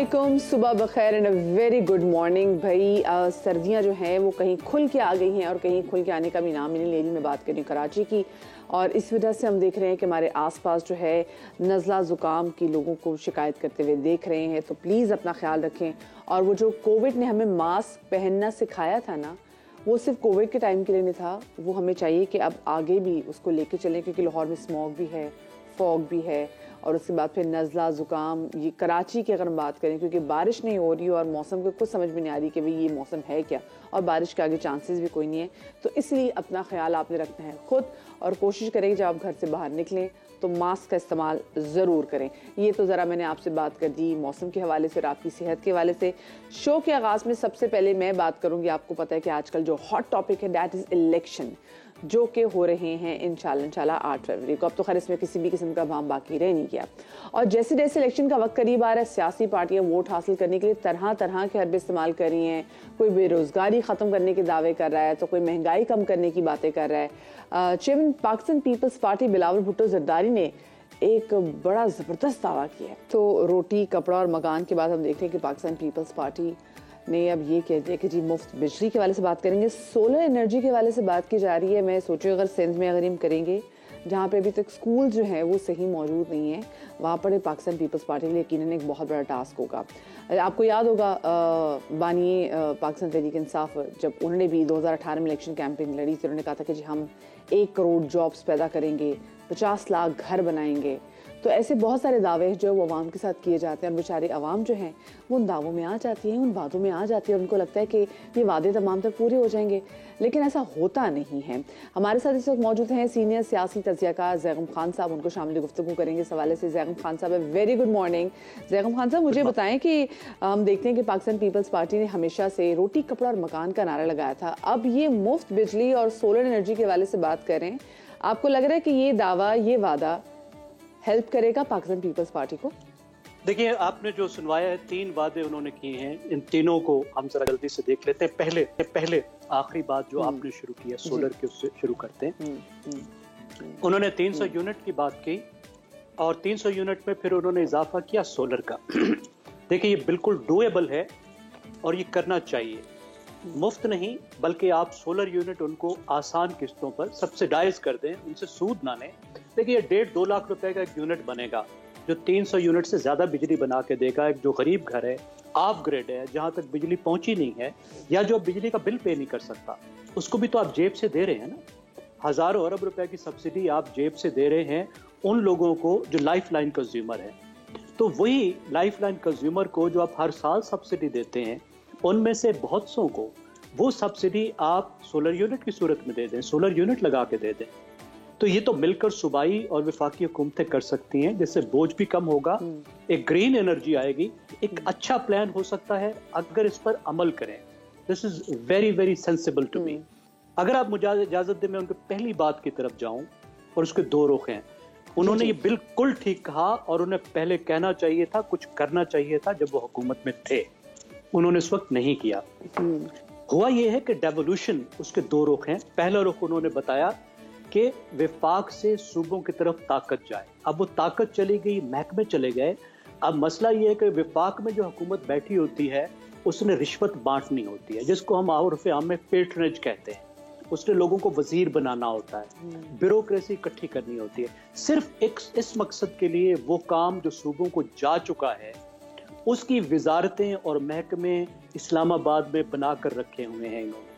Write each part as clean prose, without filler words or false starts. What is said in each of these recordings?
अस्सलामुअलैकुम, सुबह बखैर and a very good morning. भाई सर्दियां जो हैं वो कहीं खुल के आ गई हैं और कहीं खुल के आने का भी नाम नहीं ले रही। मैं बात कर रही हूँ कराची की, और इस वजह से हम देख रहे हैं कि हमारे आसपास जो है नज़ला ज़ुकाम की लोगों को शिकायत करते हुए देख रहे हैं। तो प्लीज़ अपना ख्याल रखें। और वो जो कोविड ने हमें मास्क पहनना सिखाया था ना, वो सिर्फ कोविड के टाइम के लिए नहीं था, वो हमें चाहिए कि अब आगे भी उसको लेके चलें, क्योंकि लाहौर में स्मॉग भी है, फॉग भी है, और उसके बाद फिर नज़ला ज़ुकाम। ये कराची की अगर हम बात करें, क्योंकि बारिश नहीं हो रही और मौसम को कुछ समझ में नहीं आ रही कि भाई ये मौसम है क्या, और बारिश के आगे चांसेस भी कोई नहीं है। तो इसलिए अपना ख्याल आपने रखना है खुद, और कोशिश करें जब आप घर से बाहर निकलें तो मास्क का इस्तेमाल ज़रूर करें। ये तो ज़रा मैंने आपसे बात कर दी मौसम के हवाले से और आपकी सेहत के हवाले से। शो के आगाज़ में सबसे पहले मैं बात करूँगी, आपको पता है कि आजकल जो हॉट टॉपिक है दैट इज़ इलेक्शन, जो कि हो रहे हैं इंशाल्लाह 8 फरवरी को। अब तो खैर इसमें किसी भी किस्म का भाम बाकी रह नहीं गया। और जैसे जैसे इलेक्शन का वक्त करीब आ रहा है, सियासी पार्टियां वोट हासिल करने के लिए तरह तरह के हरबे इस्तेमाल कर रही हैं। कोई बेरोज़गारी ख़त्म करने के दावे कर रहा है, तो कोई महंगाई कम करने की बातें कर रहा है। चेयरमैन पाकिस्तान पीपल्स पार्टी बिलावल भुट्टो जरदारी ने एक बड़ा ज़बरदस्त दावा किया है। तो रोटी, कपड़ा और मकान के बाद हम देखते हैं कि पाकिस्तान पीपल्स पार्टी ने अब ये कह दिया कि जी मुफ्त बिजली के वाले से बात करेंगे, सोलर एनर्जी के वाले से बात की जा रही है। मैं सोचूँ अगर सिंध में अगर हम करेंगे, जहाँ पे अभी तक स्कूल जो है वो सही मौजूद नहीं है, वहाँ पर पाकिस्तान पीपल्स पार्टी के लिए यकीनन एक बहुत बड़ा टास्क होगा। आपको याद होगा बानी पाकिस्तान तहरीक इंसाफ, जब उन्होंने भी 2018 में इलेक्शन कैंपेन लड़ी थी, उन्होंने कहा था कि जी हम 1 करोड़ जॉब्स पैदा करेंगे, 50 लाख घर बनाएंगे। तो ऐसे बहुत सारे दावे जो है वो अवाम के साथ किए जाते हैं, और बेचारे अवाम जो हैं वो उन दावों में आ जाती हैं, उन वादों में आ जाती है, और उनको लगता है कि ये वादे तमाम तक पूरे हो जाएंगे, लेकिन ऐसा होता नहीं है। हमारे साथ इस वक्त मौजूद हैं सीनियर सियासी तज्ज़ियाकार ज़ैगम खान साहब, उनको शामिल गुफ्तगू करेंगे इस हवाले से। ज़ैगम खान साहब, very good morning. Zaigham Khan साहब, मुझे बताएं कि हम देखते हैं कि पाकिस्तान पीपल्स पार्टी ने हमेशा से रोटी, कपड़ा और मकान का नारा लगाया था, अब ये मुफ्त बिजली और सोलर एनर्जी के हवाले से बात करें। आपको लग रहा है कि ये दावा, ये वादा हेल्प करेगा पाकिस्तान पीपल्स पार्टी को? देखिए, आपने जो सुनवाया है, 3 वादे उन्होंने किए हैं, इन तीनों को हम जरा जल्दी से देख लेते हैं। पहले आखिरी बात जो आपने शुरू किया सोलर के, उससे शुरू करते हैं। उन्होंने 300 यूनिट की बात की, और 300 यूनिट में फिर उन्होंने इजाफा किया सोलर का। देखिए, ये बिल्कुल डूएबल है और ये करना चाहिए। मुफ्त नहीं, बल्कि आप सोलर यूनिट उनको आसान किस्तों पर सब्सिडाइज कर दें, उनसे सूद ना लें। देखिए, 1.5-2 लाख रुपए का एक यूनिट बनेगा जो 300 यूनिट से ज्यादा बिजली बना के देगा। एक जो गरीब घर है, ऑफ ग्रिड है, जहां तक बिजली पहुंची नहीं है, या जो बिजली का बिल पे नहीं कर सकता, उसको भी तो आप जेब से दे रहे हैं ना। हजारों अरब रुपए की सब्सिडी आप जेब से दे रहे हैं उन लोगों को जो लाइफ लाइन कंज्यूमर है। तो वही लाइफ लाइन कंज्यूमर को जो आप हर साल सब्सिडी देते हैं, उनमें से बहुत सौ को वो सब्सिडी आप सोलर यूनिट की सूरत में दे दें, सोलर यूनिट लगा के दे दें। तो ये तो मिलकर सूबाई और वफाकी हुकूमतें कर सकती हैं, जिससे बोझ भी कम होगा, एक ग्रीन एनर्जी आएगी। एक अच्छा प्लान हो सकता है अगर इस पर अमल करें। This is very very sensible to me. अगर आप मुझे इजाजत दें, मैं उनकी पहली बात की तरफ जाऊं, और उसके 2 रुख हैं। उन्होंने ये बिल्कुल ठीक कहा, और उन्हें पहले कहना चाहिए था, कुछ करना चाहिए था जब वो हुकूमत में थे। उन्होंने इस वक्त नहीं किया। हुआ यह है कि डेवोल्यूशन, उसके 2 रुख हैं। पहला रुख उन्होंने बताया कि विफाक से सूबों की तरफ ताकत जाए। अब वो ताकत चली गई, महकमे चले गए। अब मसला ये है कि विफाक में जो हुकूमत बैठी होती है, उसने रिश्वत बांटनी होती है, जिसको हम उर्फ़े आम में पेट्रनेज कहते हैं। उसने लोगों को वजीर बनाना होता है, ब्यूरोक्रेसी इकट्ठी करनी होती है। सिर्फ इस मकसद के लिए वो काम जो सूबों को जा चुका है, उसकी वजारतें और महकमे इस्लामाबाद में बनाकर रखे हुए हैं इन्होंने,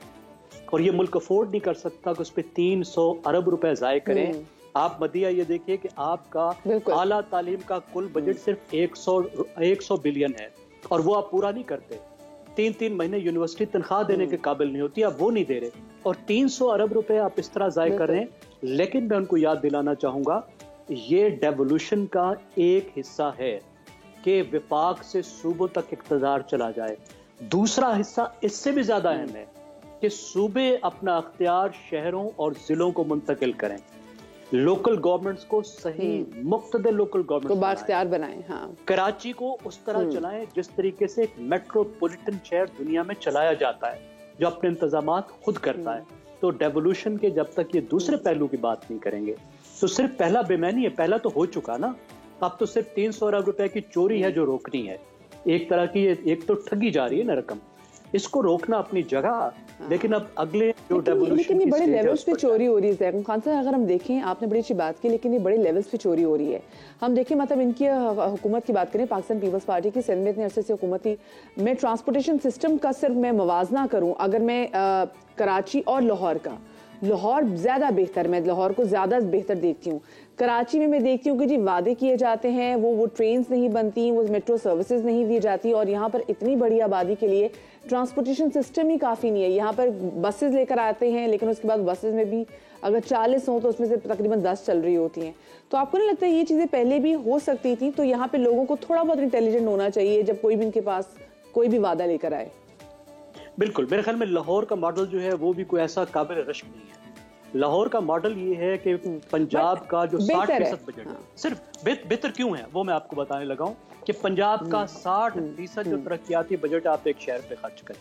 और ये मुल्क अफोर्ड नहीं कर सकता कि उस पर 300 अरब रुपए ज़ाय करें। आप मदिया ये देखिए कि आपका आला तालीम का कुल बजट सिर्फ 100 बिलियन है, और वो आप पूरा नहीं करते। 3-3 महीने यूनिवर्सिटी तनख्वाह देने के काबिल नहीं होती, आप वो नहीं दे रहे, और 300 अरब रुपए आप इस तरह ज़ाय कर रहे हैं। लेकिन मैं उनको याद दिलाना चाहूंगा, ये डेवोल्यूशन का एक हिस्सा है कि विफाक से सूबों तक इक़्तिदार चला जाए। दूसरा हिस्सा इससे भी ज्यादा अहम है कि सूबे अपना अख्तियार शहरों और जिलों को मुंतकिल करें, लोकल गवर्नमेंट्स को सही मुख्तदर लोकल गवर्नमेंट बाख्तियार बनाएं। हाँ, कराची को उस तरह चलाएं जिस तरीके से एक मेट्रोपॉलिटन शहर दुनिया में चलाया जाता है, जो अपने इंतजामात खुद करता है। तो डेवोल्यूशन के जब तक ये दूसरे पहलू की बात नहीं करेंगे, तो सिर्फ पहला बेमैनी है, पहला तो हो चुका ना। अब तो सिर्फ 300 अरब रुपए की चोरी है जो रोकनी है। एक तरह की एक तो ठगी जा रही है ना रकम, इसको रोकना अपनी जगह, लेकिन अब अगले जो लेकिन ये बड़े लेवल्स पे चोरी हो रही है ज़ैकुम खान साहब। अगर हम देखें, आपने बड़ी अच्छी बात की, लेकिन ये बड़े लेवल्स पे चोरी हो रही है। हम देखें, मतलब इनकी हुकूमत की बात करें, पाकिस्तान पीपल्स पार्टी की सिंध में इतने अरसे से हुकूमत थी। मैं ट्रांसपोर्टेशन सिस्टम का सिर्फ मैं मवाजना करूँ, अगर मैं कराची और लाहौर का, लाहौर ज़्यादा बेहतर, मैं लाहौर को ज़्यादा बेहतर देखती हूँ। कराची में मैं देखती हूँ कि जी वादे किए जाते हैं, वो ट्रेन्स नहीं बनती, वो मेट्रो सर्विसेज नहीं दी जाती, और यहाँ पर इतनी बड़ी आबादी के लिए ट्रांसपोर्टेशन सिस्टम ही काफ़ी नहीं है। यहाँ पर बसेज लेकर आते हैं, लेकिन उसके बाद बसेज में भी अगर 40 हों तो उसमें से तकरीबन 10 चल रही होती हैं। तो आपको नहीं लगता ये चीज़ें पहले भी हो सकती थी? तो यहाँ पे लोगों को थोड़ा बहुत इंटेलिजेंट होना चाहिए जब कोई भी इनके पास कोई भी वादा लेकर आए। बिल्कुल, मेरे ख्याल में लाहौर का मॉडल जो है वो भी कोई ऐसा काबिल रश्क नहीं है। लाहौर का मॉडल ये है कि पंजाब का जो 60% बजट है, सिर्फ बेहतर क्यों है वो मैं आपको बताने लगा हूं कि पंजाब का 60% जो तरक्याती बजट आप एक शहर पे खर्च करें,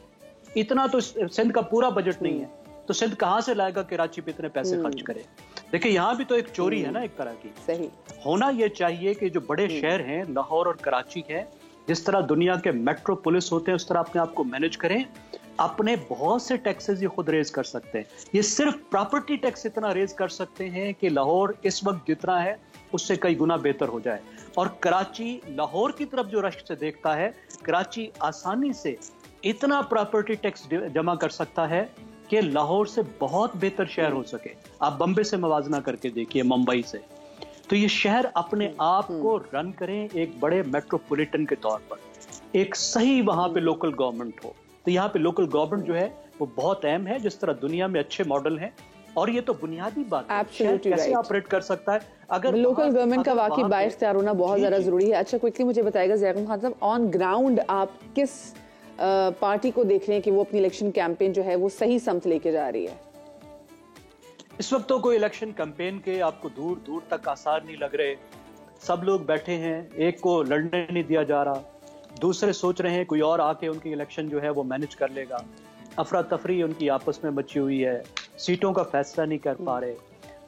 इतना तो सिंध का पूरा बजट नहीं है। तो सिंध कहां से लाएगा कराची पे इतने पैसे खर्च करे? देखिए यहाँ भी तो एक चोरी है ना एक तरह की। सही होना ये चाहिए कि जो बड़े शहर हैं लाहौर और कराची है, जिस तरह दुनिया के मेट्रोपोलिस होते हैं उस तरह अपने आप को मैनेज करें। अपने बहुत से टैक्सेस ये खुद रेज कर सकते हैं। ये सिर्फ प्रॉपर्टी टैक्स इतना रेज कर सकते हैं कि लाहौर इस वक्त जितना है उससे कई गुना बेहतर हो जाए। और कराची लाहौर की तरफ जो रश्क से देखता है, कराची आसानी से इतना प्रॉपर्टी टैक्स जमा कर सकता है कि लाहौर से बहुत बेहतर शहर हो सके। आप बम्बे से मवाजना करके देखिए, मुंबई से। तो ये शहर अपने आप को रन करें एक बड़े मेट्रोपॉलिटन के तौर पर, एक सही वहां पे लोकल गवर्नमेंट हो। तो यहाँ पे लोकल गवर्नमेंट जो है वो बहुत अहम है। जिस तरह दुनिया में अच्छे मॉडल हैं, और ये तो बुनियादी बात है, शहर कैसे ऑपरेट कर सकता है अगर लोकल गवर्नमेंट का वाकई बाइख्तियार होना बहुत ज़्यादा ज़रूरी है। अच्छा, क्विकली मुझे बताएगा ज़ैकुम खान साहब, ऑन ग्राउंड आप किस पार्टी को देख रहे हैं कि वो अपनी इलेक्शन कैंपेन जो है वो सही समत लेके जा रही है? इस वक्त तो कोई इलेक्शन कैंपेन के आपको दूर दूर तक आसार नहीं लग रहे। सब लोग बैठे हैं, एक को लड़ने नहीं दिया जा रहा, दूसरे सोच रहे हैं कोई और आके उनकी इलेक्शन जो है वो मैनेज कर लेगा। अफरा तफरी उनकी आपस में मची हुई है, सीटों का फैसला नहीं कर पा रहे,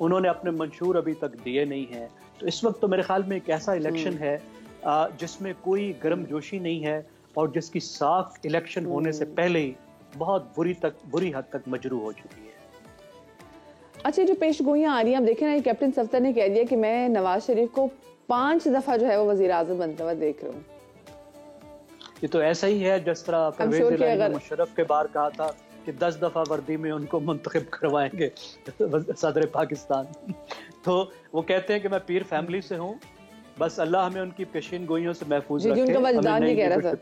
उन्होंने अपने मंशूर अभी तक दिए नहीं है। तो इस वक्त तो मेरे ख्याल में एक ऐसा इलेक्शन है जिसमें कोई गर्मजोशी नहीं है और जिसकी साख इलेक्शन होने से पहले ही बहुत बुरी हद तक मजरू हो चुकी है। अच्छा, जो पेशगोइयां आ रही हैं, आप देखें ना, कैप्टन सफ्तर ने कह दिया कि मैं नवाज शरीफ को 5 दफा जो है वो वजीर आजम बनता हुआ देख रहा हूँ। ये तो ऐसा ही है जिस तरह परवेज इलाही मुशर्रफ के बार कहा था कि 10 दफा वर्दी में उनको मुंतखब करवाएंगे सदर पाकिस्तान। तो वो कहते हैं कि मैं पीर फैमिली से हूँ, बस अल्लाह हमें उनकी पेशीन गोइयों से महफूज रखे। उनका वजदान नहीं कह रहा था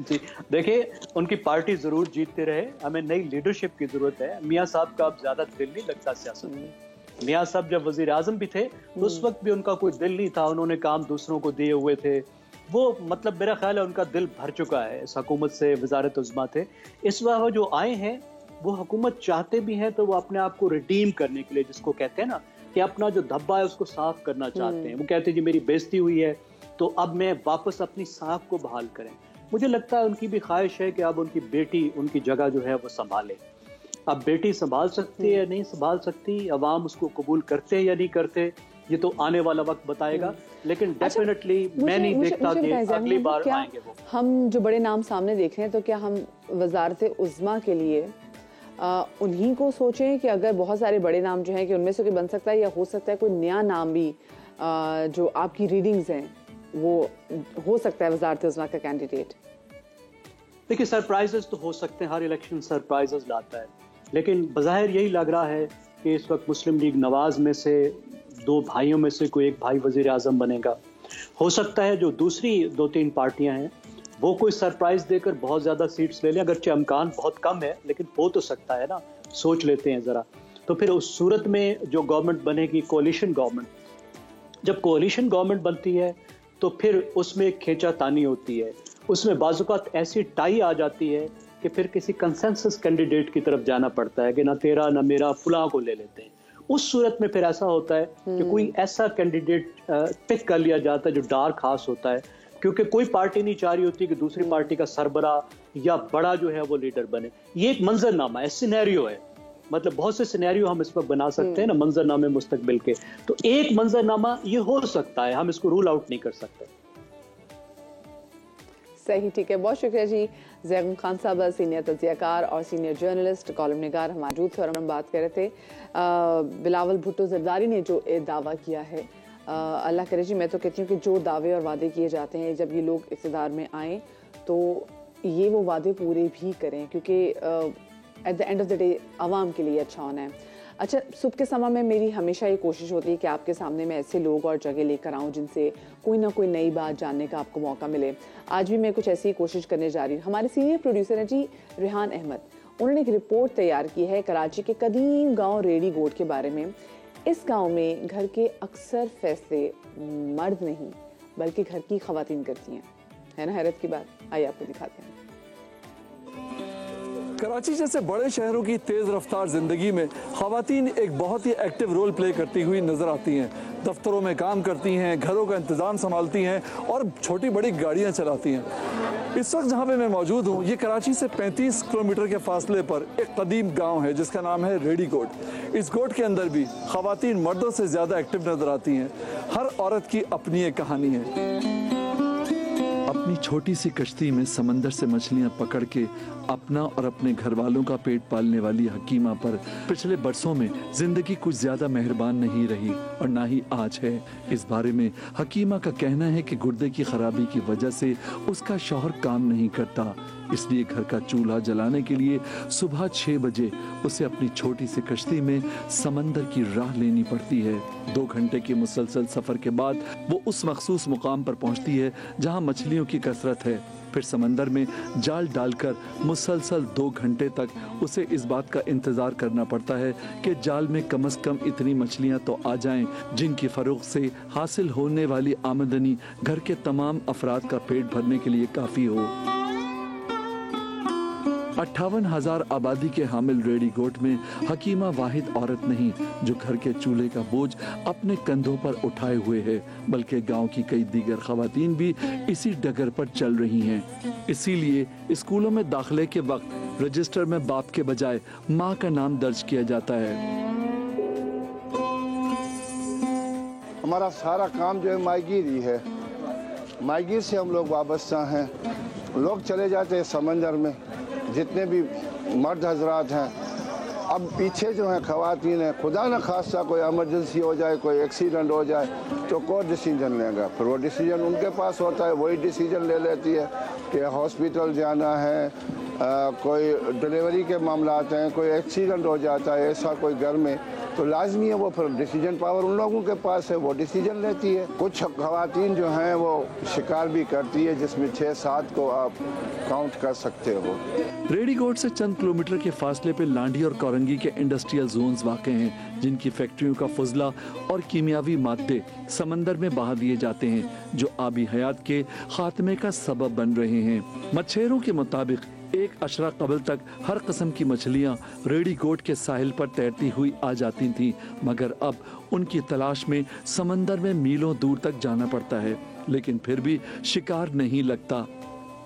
जी। देखिए, उनकी पार्टी जरूर जीतते रहे, हमें नई लीडरशिप की जरूरत है। मियाँ साहब का अब ज्यादा दिल नहीं लगता सियासत में। मियाँ साहब जब वजीर आजम भी थे तो उस वक्त भी उनका कोई दिल नहीं था, उन्होंने काम दूसरों को दिए हुए थे। वो मतलब मेरा ख्याल है उनका दिल भर चुका है इस हुकूमत से, वजारत उज़्मा थे। इस वक्त जो आए हैं वो हुकूमत चाहते भी हैं तो वो अपने आप को रिडीम करने के लिए, जिसको कहते हैं ना कि अपना जो धब्बा है उसको साफ करना चाहते हैं। वो कहते हैं जी मेरी बेइज्जती हुई है तो अब मैं वापस अपनी साख को बहाल करें। मुझे लगता है उनकी भी ख्वाहिश है कि अब उनकी बेटी उनकी जगह जो है वो संभाले। अब बेटी संभाल सकती है या नहीं संभाल सकती, अवाम उसको कबूल करते या नहीं करते, ये तो आने वाला वक्त बताएगा। लेकिन डेफिनेटली मैं नहीं देखता कि अगली बार आएंगे वो। हम जो बड़े नाम सामने देख रहे हैं, तो क्या हम वजारत उज़्मा के लिए उन्हीं को सोचें कि अगर बहुत सारे बड़े नाम जो हैं कि उनमें से कोई बन सकता है, या हो सकता है कोई नया नाम भी जो आपकी रीडिंग्स हैं वो हो सकता है वजारत उज़्मा का कैंडिडेट? देखिए, सरप्राइजेस तो हो सकते हैं, हर इलेक्शन सरप्राइजेस लाता है, लेकिन बज़ाहिर यही लग रहा है कि इस वक्त मुस्लिम लीग नवाज में से 2 भाइयों में से कोई एक भाई वजीर आजम बनेगा। हो सकता है जो दूसरी 2-3 पार्टियां हैं वो कोई सरप्राइज देकर बहुत ज्यादा सीट्स ले लें, अगरचे इम्कान बहुत कम है लेकिन हो तो सकता है ना, सोच लेते हैं जरा। तो फिर उस सूरत में जो गवर्नमेंट बनेगी, कोalition गवर्नमेंट, जब कोalition गवर्नमेंट बनती है तो फिर उसमें खींचातानी होती है, उसमें बाजुकात ऐसी टाई आ जाती है कि फिर किसी कंसेंसस कैंडिडेट की तरफ जाना पड़ता है कि ना तेरा ना मेरा, फुला को ले लेते हैं। उस सूरत में फिर ऐसा होता है कि कोई ऐसा कैंडिडेट पिक कर लिया जाता है जो डार्क हाउस होता है, क्योंकि कोई पार्टी नहीं चाह रही होती कि दूसरी पार्टी का सरबरा या बड़ा जो है वो लीडर बने। ये एक मंजरनामा है, सिनेरियो है, मतलब बहुत से सिनेरियो हम इस वक्त बना सकते हैं ना मंजरनामे मुस्तकबिल के। तो एक मंजरनामा ये हो सकता है, हम इसको रूल आउट नहीं कर सकते। सही, ठीक है, बहुत शुक्रिया जी। ज़ैगम खान साहब सीनियर तज्ज़ियाकार और सीनियर जर्नलिस्ट, कॉलम निगार हम मौजूद थे और हम बात कर रहे थे बिलावल भुट्टो ज़रदारी ने जो दावा किया है। अल्लाह करे जी, मैं तो कहती हूँ कि जो दावे और वादे किए जाते हैं, जब ये लोग इक़्तिदार में आएँ तो ये वो वादे पूरे भी करें, क्योंकि at the end of the day आवाम के लिए अच्छा होना है। अच्छा, सुबह के समय में मेरी हमेशा ये कोशिश होती है कि आपके सामने मैं ऐसे लोग और जगह लेकर आऊँ जिनसे कोई ना कोई नई बात जानने का आपको मौका मिले। आज भी मैं कुछ ऐसी कोशिश करने जा रही हूँ। हमारे सीनियर प्रोड्यूसर हैं जी रेहान अहमद, उन्होंने एक रिपोर्ट तैयार की है कराची के कदीम गांव रेडी गोट के बारे में। इस गांव में घर के अक्सर फैसले मर्द नहीं बल्कि घर की ख़वातीन करती हैं। है ना हैरत की बात? आइए आपको दिखाते हैं। कराची जैसे बड़े शहरों की तेज़ रफ्तार ज़िंदगी में ख़वातीन एक बहुत ही एक्टिव रोल प्ले करती हुई नज़र आती हैं। दफ्तरों में काम करती हैं, घरों का इंतज़ाम संभालती हैं और छोटी बड़ी गाड़ियां चलाती हैं। इस वक्त जहां पे मैं मौजूद हूं, ये कराची से 35 किलोमीटर के फासले पर एक कदीम गांव है जिसका नाम है रेडी गोट। इस गोट के अंदर भी ख़वातीन मर्दों से ज़्यादा एक्टिव नज़र आती हैं। हर औरत की अपनी एक कहानी है। अपनी छोटी सी कश्ती में समंदर से मछलियां पकड़ के अपना और अपने घर वालों का पेट पालने वाली हकीमा पर पिछले बरसों में जिंदगी कुछ ज्यादा मेहरबान नहीं रही और ना ही आज है। इस बारे में हकीमा का कहना है कि गुर्दे की खराबी की वजह से उसका शौहर काम नहीं करता, इसलिए घर का चूल्हा जलाने के लिए सुबह 6 बजे उसे अपनी छोटी सी कश्ती में समंदर की राह लेनी पड़ती है। 2 घंटे के मुसलसल सफर के बाद वो उस मखसूस मुकाम पर पहुंचती है जहां मछलियों की कसरत है। फिर समंदर में जाल डालकर मुसलसल 2 घंटे तक उसे इस बात का इंतजार करना पड़ता है कि जाल में कम से कम इतनी मछलियां तो आ जाएं जिनकी फरोख्त से हासिल होने वाली आमदनी घर के तमाम अफराद का पेट भरने के लिए काफी हो। 58,000 आबादी के हामिल रेडी गोट में हकीमा वाहिद औरत नहीं जो घर के चूल्हे का बोझ अपने कंधों पर उठाए हुए है, बल्कि गांव की कई दीगर खवातीन भी इसी डगर पर चल रही हैं। इसीलिए स्कूलों में दाखिले के वक्त रजिस्टर में बाप के बजाय माँ का नाम दर्ज किया जाता है। हमारा सारा काम जो है माहीगीरी है, माहीगीर से हम लोग वाबस्ता हैं। लोग चले जाते हैं समंदर में, जितने भी मर्द हजरात हैं। अब पीछे जो है खवातीन हैं, खुदा न खास्ता कोई इमरजेंसी हो जाए, कोई एक्सीडेंट हो जाए तो कौन डिसीजन लेगा? फिर वो डिसीजन उनके पास होता है, वही डिसीजन ले लेती है कि हॉस्पिटल जाना है, कोई डिलीवरी के मामलात हैं, कोई एक्सीडेंट हो जाता है ऐसा कोई घर में, तो लाजमी है वो फिर डिसीजन पावर उन लोगों के पास है, वो डिसीजन लेती है। कुछ खवातीन जो हैं वो शिकार भी करती है, जिसमें 6-7 को आप काउंट कर सकते हो। रेडी गोट से चंद किलोमीटर के फासले पे लांडी और कोरंगी के इंडस्ट्रियल जोन्स वाक़ हैं, जिनकी फैक्ट्रियों का फुजला और कीमियावी मादे समंदर में बहा दिए जाते हैं, जो आबी हयात के खात्मे का सबब बन रहे हैं। मच्छेरों के मुताबिक 1 अशरा कबल तक हर किस्म की मछलियां रेडी गोट के साहिल पर तैरती हुई आ जाती थीं, मगर अब उनकी तलाश में समंदर में मीलों दूर तक जाना पड़ता है, लेकिन फिर भी शिकार नहीं लगता।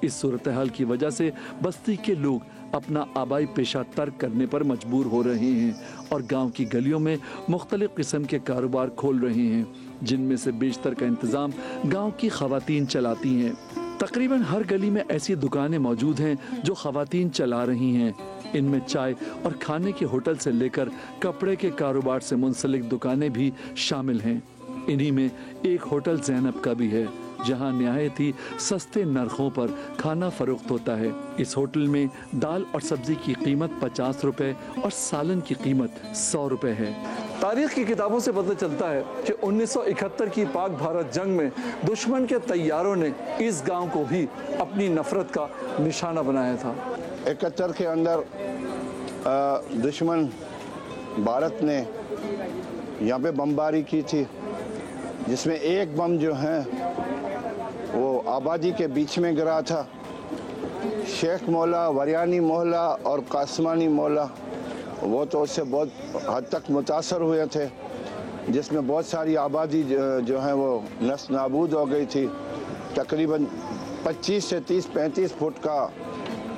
इस सूरत हाल की वजह से बस्ती के लोग अपना आबाई पेशा तर्क करने पर मजबूर हो रहे हैं और गांव की गलियों में मुख्तलिफ किस्म के कारोबार खोल रहे हैं, जिनमें से बेशतर का इंतजाम गांव की खवातीन चलाती हैं। तकरीबन हर गली में ऐसी दुकानें मौजूद हैं जो खवातीन चला रही हैं। इनमें चाय और खाने के होटल से लेकर कपड़े के कारोबार से मुंसलिक दुकानें भी शामिल हैं। इन्हीं में एक होटल ज़ैनब का भी है, जहां निहायत ही सस्ते नरखों पर खाना फरोख्त होता है। इस होटल में दाल और सब्जी की कीमत 50 रुपए और सालन की कीमत 100 रुपए है। तारीख की किताबों से पता चलता है कि 1971 की पाक भारत जंग में दुश्मन के तैयारों ने इस गांव को भी अपनी नफरत का निशाना बनाया था। 71 के अंदर दुश्मन भारत ने यहाँ पे बमबारी की थी, जिसमें एक बम जो है वो आबादी के बीच में गिरा था। शेख मौला, वरियानी मोहल्ला और कासमानी मोहल्ला वो तो उससे बहुत हद तक मुतासर हुए थे, जिसमें बहुत सारी आबादी जो है वो नस्ल नाबूद हो गई थी। तकरीबन 25 से 30-35 फुट का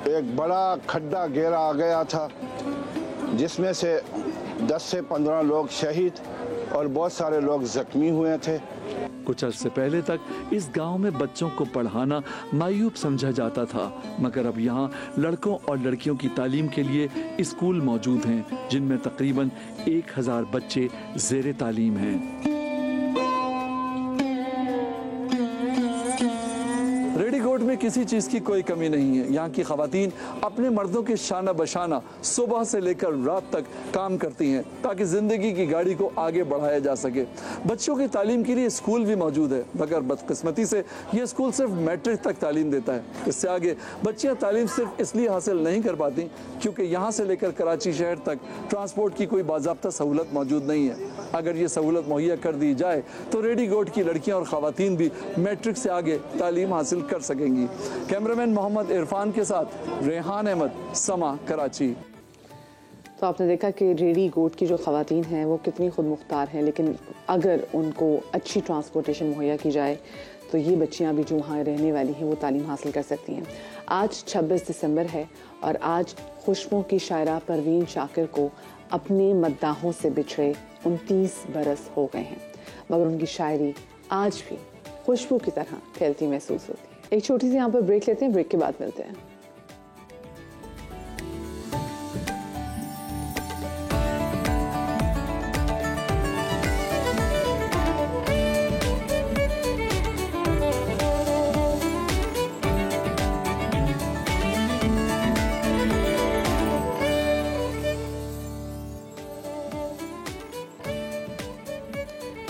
एक बड़ा खड्डा गहरा आ गया था, जिसमें से 10 से 15 लोग शहीद और बहुत सारे लोग जख्मी हुए थे। कुछ अर्से पहले तक इस गांव में बच्चों को पढ़ाना मायूब समझा जाता था, मगर अब यहाँ लड़कों और लड़कियों की तालीम के लिए स्कूल मौजूद हैं, जिनमें तकरीबन 1000 बच्चे ज़ेरे तालीम हैं। रेडीकोट में किसी चीज़ की कोई कमी नहीं है। यहाँ की खवातीन अपने मर्दों के शाना बशाना सुबह से लेकर रात तक काम करती हैं ताकि ज़िंदगी की गाड़ी को आगे बढ़ाया जा सके। बच्चों की तालीम के लिए स्कूल भी मौजूद है, मगर बदकिस्मती से ये स्कूल सिर्फ मैट्रिक तक तालीम देता है। इससे आगे बच्चियाँ तालीम सिर्फ इसलिए हासिल नहीं कर पाती क्योंकि यहाँ से लेकर कराची शहर तक ट्रांसपोर्ट की कोई बाज़ाब्ता सहूलत मौजूद नहीं है। अगर ये सहूलत मुहैया कर दी जाए तो रेडीकोट की लड़कियाँ और खवातीन भी मैट्रिक से आगे तालीम हासिल कर सकेंगी। कैमरामैन मोहम्मद इरफान के साथ रेहान अहमद, समा, कराची। तो आपने देखा कि रेडी गोट की जो ख़वातीन हैं वो कितनी खुद मुख्तार हैं, लेकिन अगर उनको अच्छी ट्रांसपोर्टेशन मुहैया की जाए तो ये बच्चियां भी जो वहाँ रहने वाली हैं वो तालीम हासिल कर सकती हैं। आज 26 दिसंबर है और आज खुशबुओं की शायरा परवीन शाकिर को अपने मद्दाहों से बिछड़े 29 बरस हो गए हैं, मगर उनकी शायरी आज भी खुशबू की तरह फैलती महसूस होती है। एक छोटी सी यहाँ पर ब्रेक लेते हैं, ब्रेक के बाद मिलते हैं।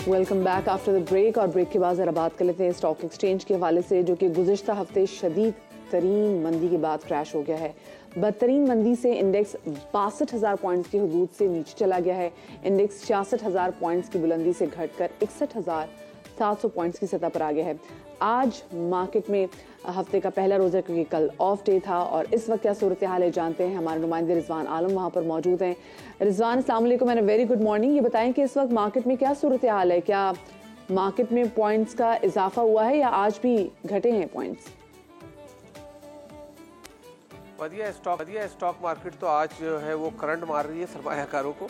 Welcome back after the break. और ब्रेक के बाद ज़रा बात कर लेते हैं स्टॉक एक्सचेंज के हवाले से, जो कि गुज़िश्ता हफ्ते शदीद तरीन मंदी के बाद क्रैश हो गया है। बदतरीन मंदी से इंडेक्स 62,000 पॉइंट्स की हदूद से नीचे चला गया है। इंडेक्स 66,000 पॉइंट्स की बुलंदी से घटकर 61,700 पॉइंट्स की सतह पर आ गया है। आज मार्केट में हफ्ते का पहला रोज़ा क्योंकि कल ऑफ डे था, और इस वक्त क्या सूरत हाल है जानते हैं। हमारे नुमाइंदे रिजवान आलम वहाँ पर मौजूद हैं। रिजवान, अस्सलाम वालेकुम एंड वेरी गुड मॉर्निंग। ये बताएं कि इस वक्त मार्केट में क्या सूरत हाल है, क्या मार्केट में पॉइंट्स का इजाफा हुआ है या आज भी घटे हैं पॉइंट्स? बढ़िया स्टॉक मार्केट तो आज जो है वो करंट मार रही है सरमायाकारों को,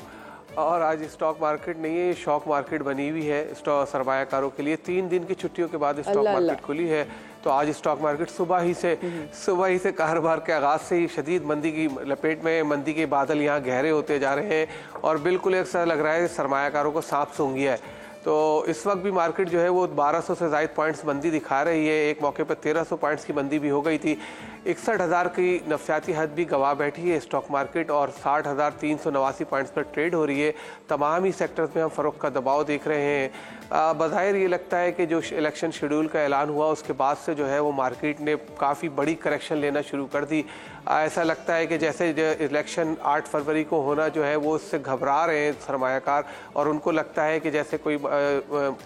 और आज स्टॉक मार्केट नहीं है, शॉक मार्केट बनी हुई है सरमायाकारों के लिए। 3 दिन की छुट्टियों के बाद स्टॉक मार्केट खुली है, तो आज स्टॉक मार्केट सुबह ही से कारोबार के आगाज़ से ही शदीद मंदी की लपेट में, मंदी के बादल यहाँ गहरे होते जा रहे हैं और बिल्कुल ऐसा लग रहा है सरमायाकारों को सांप सूंघ गया है। तो इस वक्त भी मार्केट जो है वो 1200 से ज़ायद पॉइंट्स मंदी दिखा रही है। एक मौके पर 1300 पॉइंट्स की मंदी भी हो गई थी। 61,000 की नफसियाती हद भी गवा बैठी है स्टॉक मार्केट, और 60,389 पॉइंट्स पर ट्रेड हो रही है। तमाम ही सेक्टर्स में हम फ़रोख्त का दबाव देख रहे हैं। बज़ाहिर ये लगता है कि जो इलेक्शन शेड्यूल का ऐलान हुआ उसके बाद से जो है वो मार्केट ने काफ़ी बड़ी करेक्शन लेना शुरू कर दी। ऐसा लगता है कि जैसे इलेक्शन 8 फरवरी को होना जो है वो उससे घबरा रहे हैं सरमायाकार, और उनको लगता है कि जैसे कोई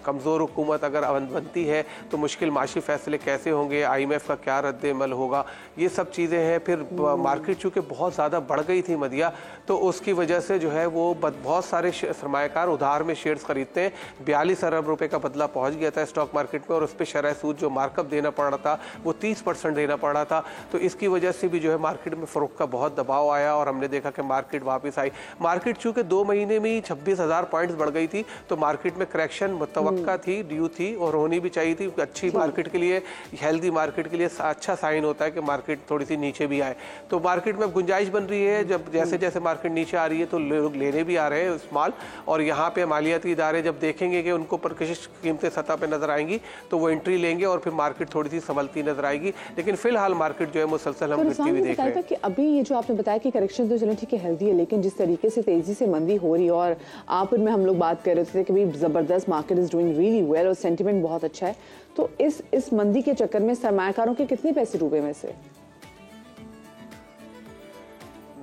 कमज़ोर हुकूमत अगर बनती है तो मुश्किल माशी फ़ैसले कैसे होंगे, IMF का क्या रद्द-ए-अमल होगा, ये सब चीज़ें हैं। फिर मार्केट चूँकि बहुत ज़्यादा बढ़ गई थी मदिया, तो उसकी वजह से जो है वो बहुत सारे सरमायाकार उधार में शेयर्स खरीदते हैं। 42 अरब रुपए का बदला पहुंच गया था स्टॉक मार्केट में, और उस पर शरह सूद जो मार्कअप देना पड़ रहा था वो 30% देना पड़ रहा था। तो इसकी वजह से भी जो है मार्केट में फ़रोख्त का बहुत दबाव आया, और हमने देखा कि मार्केट वापस आई। मार्केट चूँकि 2 महीने में ही 26,000 पॉइंट्स बढ़ गई थी, तो मार्केट में करेक्शन मुतवक्का थी, ड्यू थी और होनी भी चाहिए थी। अच्छी मार्केट के लिए, हेल्दी मार्केट के लिए अच्छा साइन होता है कि मार्केट थोड़ी सी नीचे भी आए। तो मार्केट में गुंजाइश बन रही है, जब जैसे जैसे मार्केट नीचे आ रही है तो लोग लेने भी आ रहे हैं उस माल, और यहाँ पे मालियाती इदारे जब देखेंगे कि उनको परकशिश कीमतें सतह पे नजर आएंगी तो वो एंट्री लेंगे और फिर मार्केट थोड़ी सी संभलती नजर आएगी। लेकिन फिलहाल मार्केट जो है मुसलसल हम गिरती हुई देख रहे हैं। कि अभी ये जो आपने बताया कि करेक्शन तो चलो ठीक है, हेल्दी है, लेकिन जिस तरीके से तेजी से मंदी हो रही है, और आप में हम लोग बात कर रहे थे कि भाई ज़बरदस्त market is doing really well और सेंटिमेंट बहुत अच्छा है, तो इस मंदी के चक्कर में सरमायाकारों के कितने पैसे डूबे में से?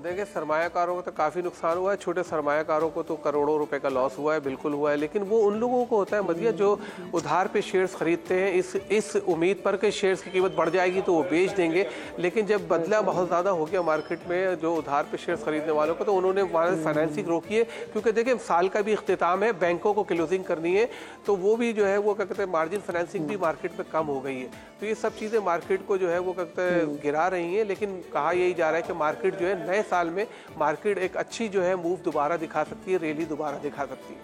देखिए, सरमायाकारों को तो काफ़ी नुकसान हुआ है, छोटे सरमायाकारों को तो करोड़ों रुपए का लॉस हुआ है, बिल्कुल हुआ है। लेकिन वो उन लोगों को होता है मदिया जो उधार पे शेयर्स खरीदते हैं इस उम्मीद पर कि शेयर्स की कीमत बढ़ जाएगी तो वो बेच देंगे। लेकिन जब बदला बहुत ज़्यादा हो गया मार्केट में जो उधार पे शेयर्स खरीदने वालों को, तो उन्होंने वहाँ फाइनेंसिंग रोकी है, क्योंकि देखिए साल का भी इख्तिताम है, बैंकों को क्लोजिंग करनी है, तो वो भी जो है वो क्या कहते हैं मार्जिन फाइनेंसिंग भी मार्केट में कम हो गई है। तो ये सब चीज़ें मार्केट को जो है वो कहते हैं गिरा रही हैं। लेकिन कहा यही जा रहा है कि मार्केट जो है नए साल में मार्केट एक अच्छी जो है मूव दोबारा दिखा सकती है, रैली दोबारा दिखा सकती है।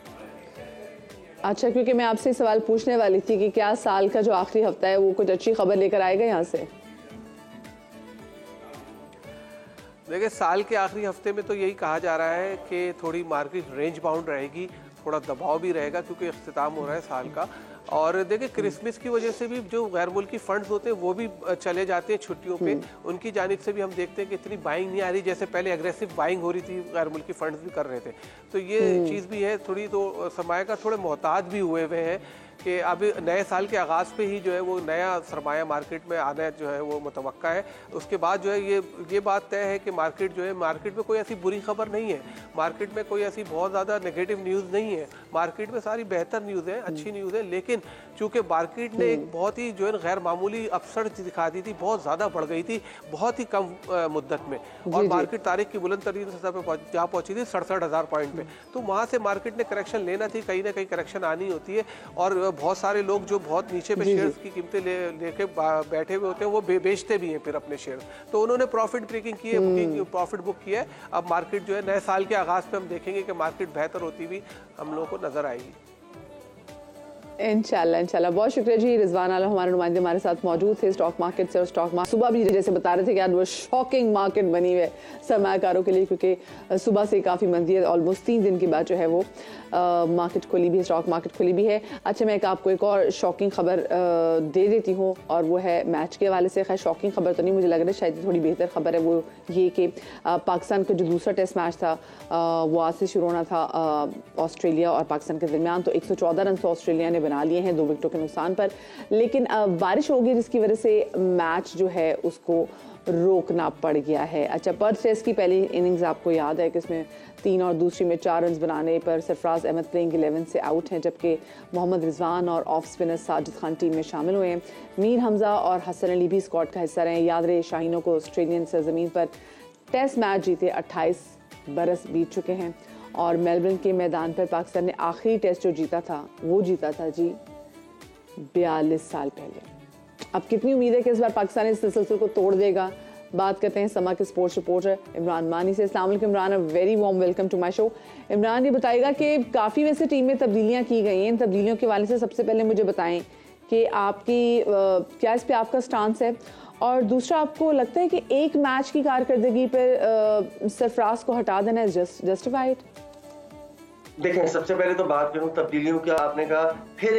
अच्छा, क्योंकि मैं आपसे सवाल पूछने वाली थी कि क्या साल का जो आखिरी हफ्ता है वो कुछ अच्छी खबर लेकर आएगा यहाँ से? देखिए, साल के आखिरी हफ्ते में तो यही कहा जा रहा है कि थोड़ी मार्केट रेंज बाउंड रहेगी, थोड़ा दबाव भी रहेगा क्योंकि इख्तिताम हो रहा है साल का। और देखिए, क्रिसमस की वजह से भी जो गैर मुल्की फंड्स होते हैं वो भी चले जाते हैं छुट्टियों पे। उनकी जानिब से भी हम देखते हैं कि इतनी बाइंग नहीं आ रही जैसे पहले एग्रेसिव बाइंग हो रही थी, गैर मुल्की फंड्स भी कर रहे थे। तो ये चीज़ भी है थोड़ी, तो सरमाया का थोड़े मोहताज भी हुए हैं कि अभी नए साल के आगाज़ पे ही जो है वो नया सरमाया मार्केट में आना जो है वो मुतवक्का है। उसके बाद जो है ये बात तय है कि मार्केट जो है, मार्केट में कोई ऐसी बुरी खबर नहीं है, मार्केट में कोई ऐसी बहुत ज़्यादा नेगेटिव न्यूज़ नहीं है, मार्केट में सारी बेहतर न्यूज़ है, अच्छी न्यूज़ है। लेकिन चूँकि मार्केट ने एक बहुत ही जो है गैर मामूली अपसर्ट दिखा दी थी, बहुत ज़्यादा बढ़ गई थी बहुत ही कम मुद्दत में, और मार्केट तारीख की बुलंद तरीन सतह पर जहाँ पहुँची थी 67,000 पॉइंट पे। तो वहाँ से मार्केट ने करेक्शन लेना थी, कहीं ना कहीं करेक्शन आनी होती है। और बहुत सारे लोग जो बहुत नीचे पे शेयर्स की कीमतें लेके बैठे हुए होते हैं वो बेचते भी हैं फिर अपने शेयर। तो उन्होंने प्रॉफिट ब्रेकिंग की है, बुकिंग प्रॉफिट बुक किया है। अब मार्केट जो है नए साल के आगाज़ पे हम देखेंगे कि मार्केट बेहतर होती हुई हम लोगों को नजर आएगी इंशाल्लाह। बहुत शुक्रिया जी। रिजवान आलम हमारे नुमाइंदे हमारे साथ मौजूद थे स्टॉक मार्केट से। और स्टॉक मार्केट सुबह भी जैसे बता रहे थे कि आज वो शॉकिंग मार्केट बनी हुई है सरमायाकारों के लिए, क्योंकि सुबह से काफ़ी मंदी है। ऑलमोस्ट 3 दिन के बाद जो है वो मार्केट खुली भी है, स्टॉक मार्केट खुली भी है। अच्छा, मैं आपको एक और शॉकिंग खबर दे देती हूँ, और वो है मैच के हवाले से। खैर शॉकिंग खबर तो नहीं, मुझे लग रहा है शायद थोड़ी बेहतर खबर है। वो ये कि पाकिस्तान का जो दूसरा टेस्ट मैच था वो आज से शुरू होना था ऑस्ट्रेलिया और पाकिस्तान के दरमियान। तो 114 रन ऑस्ट्रेलिया ने बना लिए हैं 2 विकेटों के नुकसान पर, लेकिन बारिश होगी जिसकी वजह से मैच जो है उसको रोकना पड़ गया है। अच्छा, पर्थ टेस्ट की पहली इनिंग्स आपको याद है कि इसमें 3 और दूसरी में 4 रन बनाने पर सरफराज अहमद प्लेइंग 11 से आउट हैं, जबकि मोहम्मद रिजवान और off spinner Sajid Khan team में शामिल हुए हैं। मीर हमजा और हसन अली भी स्क्वाड का हिस्सा रहे। याद रहे, शाहीनों को ऑस्ट्रेलियन सरजमीन पर टेस्ट मैच जीते 28 बरस बीत चुके हैं, और मेलबर्न के मैदान पर पाकिस्तान ने आखिरी टेस्ट जो जीता था वो जीता था जी 42 साल पहले। अब कितनी उम्मीद है कि इस बार पाकिस्तान इस सिलसिले को तोड़ देगा? बात करते हैं समा के स्पोर्ट्स रिपोर्टर इमरान मानी से। अस्सलाम वालेकुम Imran, very warm welcome to my show. Imran, ये बताएगा कि काफ़ी वैसे टीम में तब्दीलियां की गई हैं, इन तब्दीलियों के हवाले से सबसे पहले मुझे बताएं कि आपकी क्या इस पे आपका स्टांस है, और दूसरा आपको लगता है कि एक मैच की कारकर्दगी पर सरफराज को हटा देना इज जस्टिफाइड? देखें, सबसे पहले तो बात करूं तब्दीलियों की। आपने कहा फिर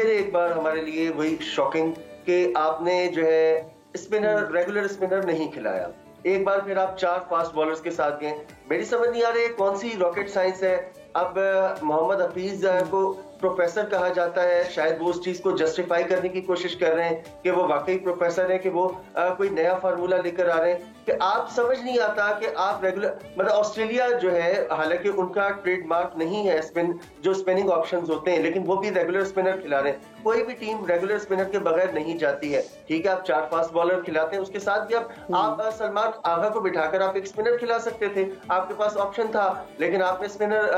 एक बार हमारे लिए वही शॉकिंग कि आपने जो है स्पिनर, रेगुलर स्पिनर नहीं खिलाया। एक बार फिर आप 4 फास्ट बॉलर्स के साथ गए। मेरी समझ नहीं आ रही कौन सी रॉकेट साइंस है। अब मोहम्मद हफीज को प्रोफेसर कहा जाता है, शायद वो उस चीज को जस्टिफाई करने की कोशिश कर रहे हैं कि वो वाकई प्रोफेसर है, कि वो कोई नया फार्मूला लेकर आ रहे हैं। कि आप समझ नहीं आता कि आप रेगुलर, मतलब ऑस्ट्रेलिया जो है हालांकि उनका ट्रेडमार्क नहीं है स्पिन, जो स्पिनिंग ऑप्शंस होते हैं, लेकिन वो भी रेगुलर स्पिनर खिला रहे हैं। कोई भी टीम रेगुलर स्पिनर के बगैर नहीं जाती है। ठीक है, आप 4 फास्ट बॉलर खिलाते हैं, उसके साथ भी आप सलमान आगा को बिठाकर आप एक स्पिनर खिला सकते थे, आपके पास ऑप्शन था, लेकिन आपने स्पिनर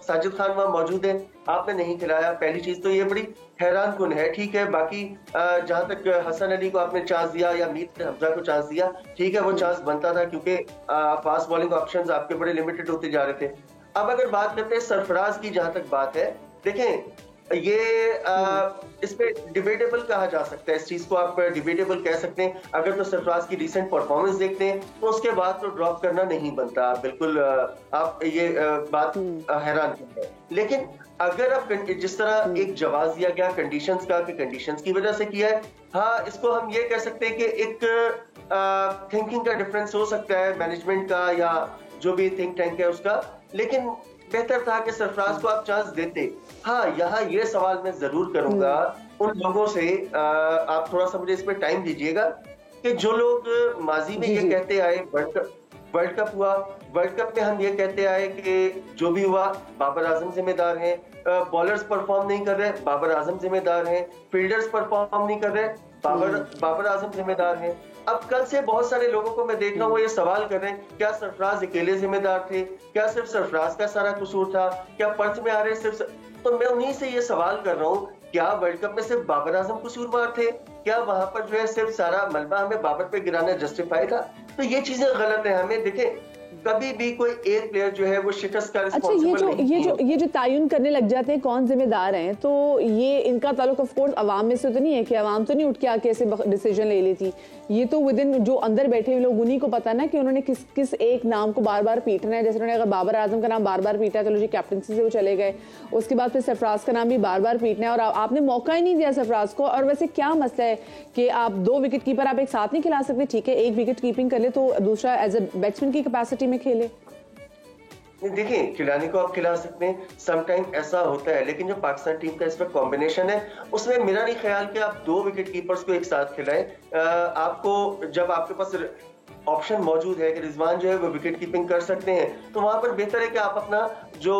साजिद खान वहां मौजूद है, आपने नहीं खिलाया। पहली चीज तो ये बड़ी हैरान कुन है। ठीक है, बाकी जहां तक हसन अली को आपने चांस दिया या मीर हमजा को चांस दिया, ठीक है, वो चांस बनता था क्योंकि फास्ट बॉलिंग ऑप्शंस आपके बड़े लिमिटेड होते जा रहे थे। अब अगर बात करते हैं सरफराज की, जहां तक बात है, देखें ये इस पे डिबेटेबल कहा जा सकता है, इस चीज को आप डिबेटेबल कह सकते हैं। अगर तो सरफराज की रिसेंट परफॉर्मेंस देखते हैं तो उसके बाद तो ड्रॉप करना नहीं बनता, बिल्कुल आप ये बात हैरान करते हैं। लेकिन अगर आप जिस तरह एक जवाब दिया गया कंडीशंस का कि कंडीशंस की वजह से किया है, हाँ, इसको हम ये कह सकते हैं कि एक थिंकिंग का डिफरेंस हो सकता है मैनेजमेंट का या जो भी थिंक टैंक है उसका, लेकिन बेहतर था कि सरफराज को आप चांस देते। हाँ, यहाँ ये सवाल मैं जरूर करूंगा उन लोगों से, आप थोड़ा सा मुझे इसमें टाइम दीजिएगा, कि जो लोग माजी में ये कहते आए वर्ल्ड कप हुआ, वर्ल्ड कप में हम ये कहते आए कि जो भी हुआ बाबर आजम जिम्मेदार हैं, बॉलर्स परफॉर्म नहीं कर रहे, बाबर आजम जिम्मेदार हैं, फील्डर्स परफॉर्म नहीं कर रहे, बाबर आजम जिम्मेदार हैं। अब कल से बहुत सारे लोगों को मैं देख रहा हूँ वो ये सवाल कर रहे हैं, क्या सरफराज अकेले जिम्मेदार थे, क्या सिर्फ सरफराज का सारा कसूर था, क्या पर्थ में आ रहे सिर्फ। तो मैं उन्हीं से ये सवाल कर रहा हूँ, क्या वर्ल्ड कप में सिर्फ बाबर आजम कसूरवार थे? क्या वहां पर जो है सिर्फ सारा मलबा हमें बाबर पे गिराना जस्टिफाई था? तो ये चीजें गलत है। हमें देखें, कभी भी कोई एक प्लेयर जो है वो शिकस्त का अच्छा, रिस्पॉन्सिबल ये जो तायुन करने लग जाते हैं कौन जिम्मेदार हैं, तो ये इनका ताल्लुक ऑफ कोर्स अवाम में से तो नहीं है कि अवाम तो नहीं उठ के आके ऐसे डिसीजन ले लेती। ये तो विद इन जो अंदर बैठे हुए लोग उन्हीं को पता ना कि उन्होंने किस एक नाम को बार बार पीटना है। जैसे उन्होंने अगर बाबर आजम का नाम बार बार पीटा है, चलो जी कैप्टनसी से वो चले गए, उसके बाद फिर सरफराज का नाम भी बार बार पीटना है और आपने मौका ही नहीं दिया सरफराज को। और वैसे क्या मसला है कि आप 2 विकेट कीपर आप एक साथ नहीं खिला सकते? ठीक है, एक विकेट कीपिंग कर ले तो दूसरा एज ए बैट्समैन की कैपेसिटी में खेले। देखिए, खिलाने को आप खिला सकते हैं, समटाइम ऐसा होता है, लेकिन जो पाकिस्तान टीम का इसमें कॉम्बिनेशन है उसमें मेरा नहीं ख्याल कि आप 2 विकेट कीपर्स को एक साथ खिलाएं। आपको जब आपके पास ऑप्शन मौजूद है कि रिजवान जो है वो विकेट कीपिंग कर सकते हैं, तो वहां पर बेहतर है कि आप अपना जो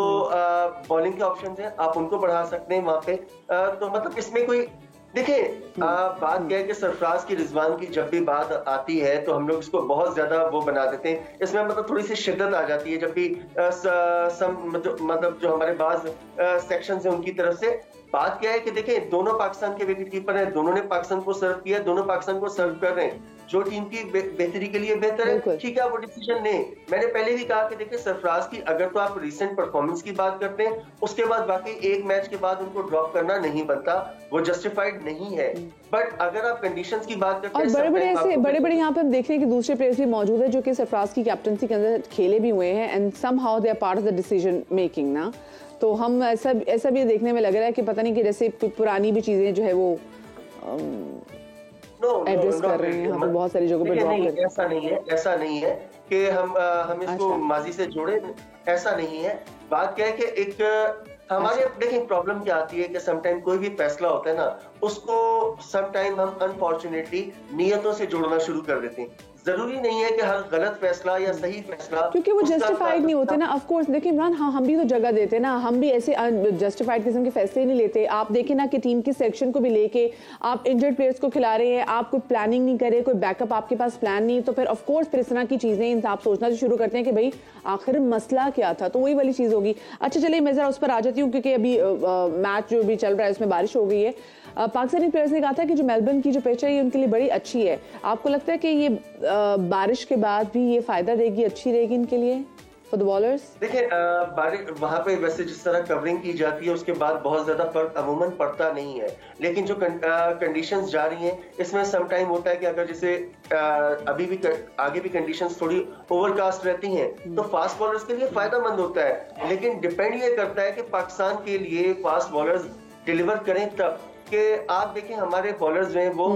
बॉलिंग के ऑप्शन हैं आप उनको बढ़ा सकते हैं वहां पे। तो मतलब इसमें कोई देखिए बात क्या है कि सरफराज की रिजवान की जब भी बात आती है तो हम लोग इसको बहुत ज्यादा वो बना देते हैं, इसमें मतलब थोड़ी सी शिद्दत आ जाती है जब भी मतलब जो हमारे बाज सेक्शन है उनकी तरफ से। बात क्या है कि देखिए दोनों पाकिस्तान के विकेट कीपर हैं, दोनों ने पाकिस्तान को सर्व किया, दोनों पाकिस्तान को सर्व कर रहे हैं। जो टीम की बेहतरी के लिए बेहतर है ठीक है वो डिसीजन लें। मैंने पहले भी कहा कि देखिए सरफराज की अगर तो आप रिसेंट परफॉर्मेंस की बात करते हैं, उसके बाद बाकी एक मैच के बाद उनको ड्रॉप करना नहीं बनता, वो जस्टिफाइड नहीं है। बट अगर आप कंडीशंस की बात करते हैं और बड़े यहाँ पे हम देख रहे हैं कि दूसरे प्लेयर्स भी मौजूद है जो कि सरफराज की कैप्टनसी के अंदर खेले भी हुए हैं and somehow they are part of the decision making ना। तो हम ऐसा भी देखने में लग रहा है कि पता नहीं कि जैसे पुरानी भी चीजें जो है वो एड्रेस कर रहे हैं, हम बहुत सारी जगहों पे ड्रॉप कर रहे हैं। ऐसा नहीं है कि हम इसको माजी से जोड़े, ऐसा नहीं है। बात क्या है कि एक हमारे देखिए प्रॉब्लम क्या आती है कि समटाइम कोई भी फैसला होता है ना उसको समटाइम हम अनफॉर्चुनेटली नियतों से जोड़ना शुरू कर देते हैं। जरूरी नहीं है कि हर गलत फैसला या सही फैसला क्योंकि वो जस्टिफाइड नहीं होते ना। ऑफ कोर्स देखिए इमरान, हाँ हम भी तो जगह देते ना, हम भी ऐसे जस्टिफाइड किस्म के फैसले नहीं लेते। आप देखें ना कि टीम की सेक्शन को भी लेके आप इंजर्ड प्लेयर्स को खिला रहे हैं, आप कोई प्लानिंग नहीं करे, कोई बैकअप आपके पास प्लान नहीं, तो फिर ऑफ कोर्स फिर इस तरह की चीजें आप सोचना शुरू करते हैं कि भाई आखिर मसला क्या था। तो वही वाली चीज होगी। अच्छा चलिए मैं जरा उस पर आ जाती हूँ क्योंकि अभी मैच जो भी चल रहा है उसमें बारिश हो गई है। पाकिस्तानी प्लेयर्स ने कहा था कि जो मेलबर्न की जो पिच है ये उनके लिए बड़ी अच्छी है। आपको लगता है कि ये बारिश के बाद भी ये फायदा देगी, अच्छी रहेगी इनके लिए फॉर द बॉलर्स? देखिए बारिश वहां पे वैसे जिस तरह कवरिंग की जाती है उसके बाद बहुत ज्यादा फर्क अमूमन पड़ता नहीं है, लेकिन जो कंडीशंस जा रही हैं इसमें सम टाइम होता है कि अगर जैसे अभी भी आगे भी कंडीशंस थोड़ी ओवरकास्ट रहती हैं तो फास्ट बॉलर्स के लिए फायदेमंद होता है। लेकिन डिपेंड ये करता है कि पाकिस्तान के लिए फास्ट बॉलर्स डिलीवर करें तब कि आप देखें हमारे बॉलर्स जो हैं वो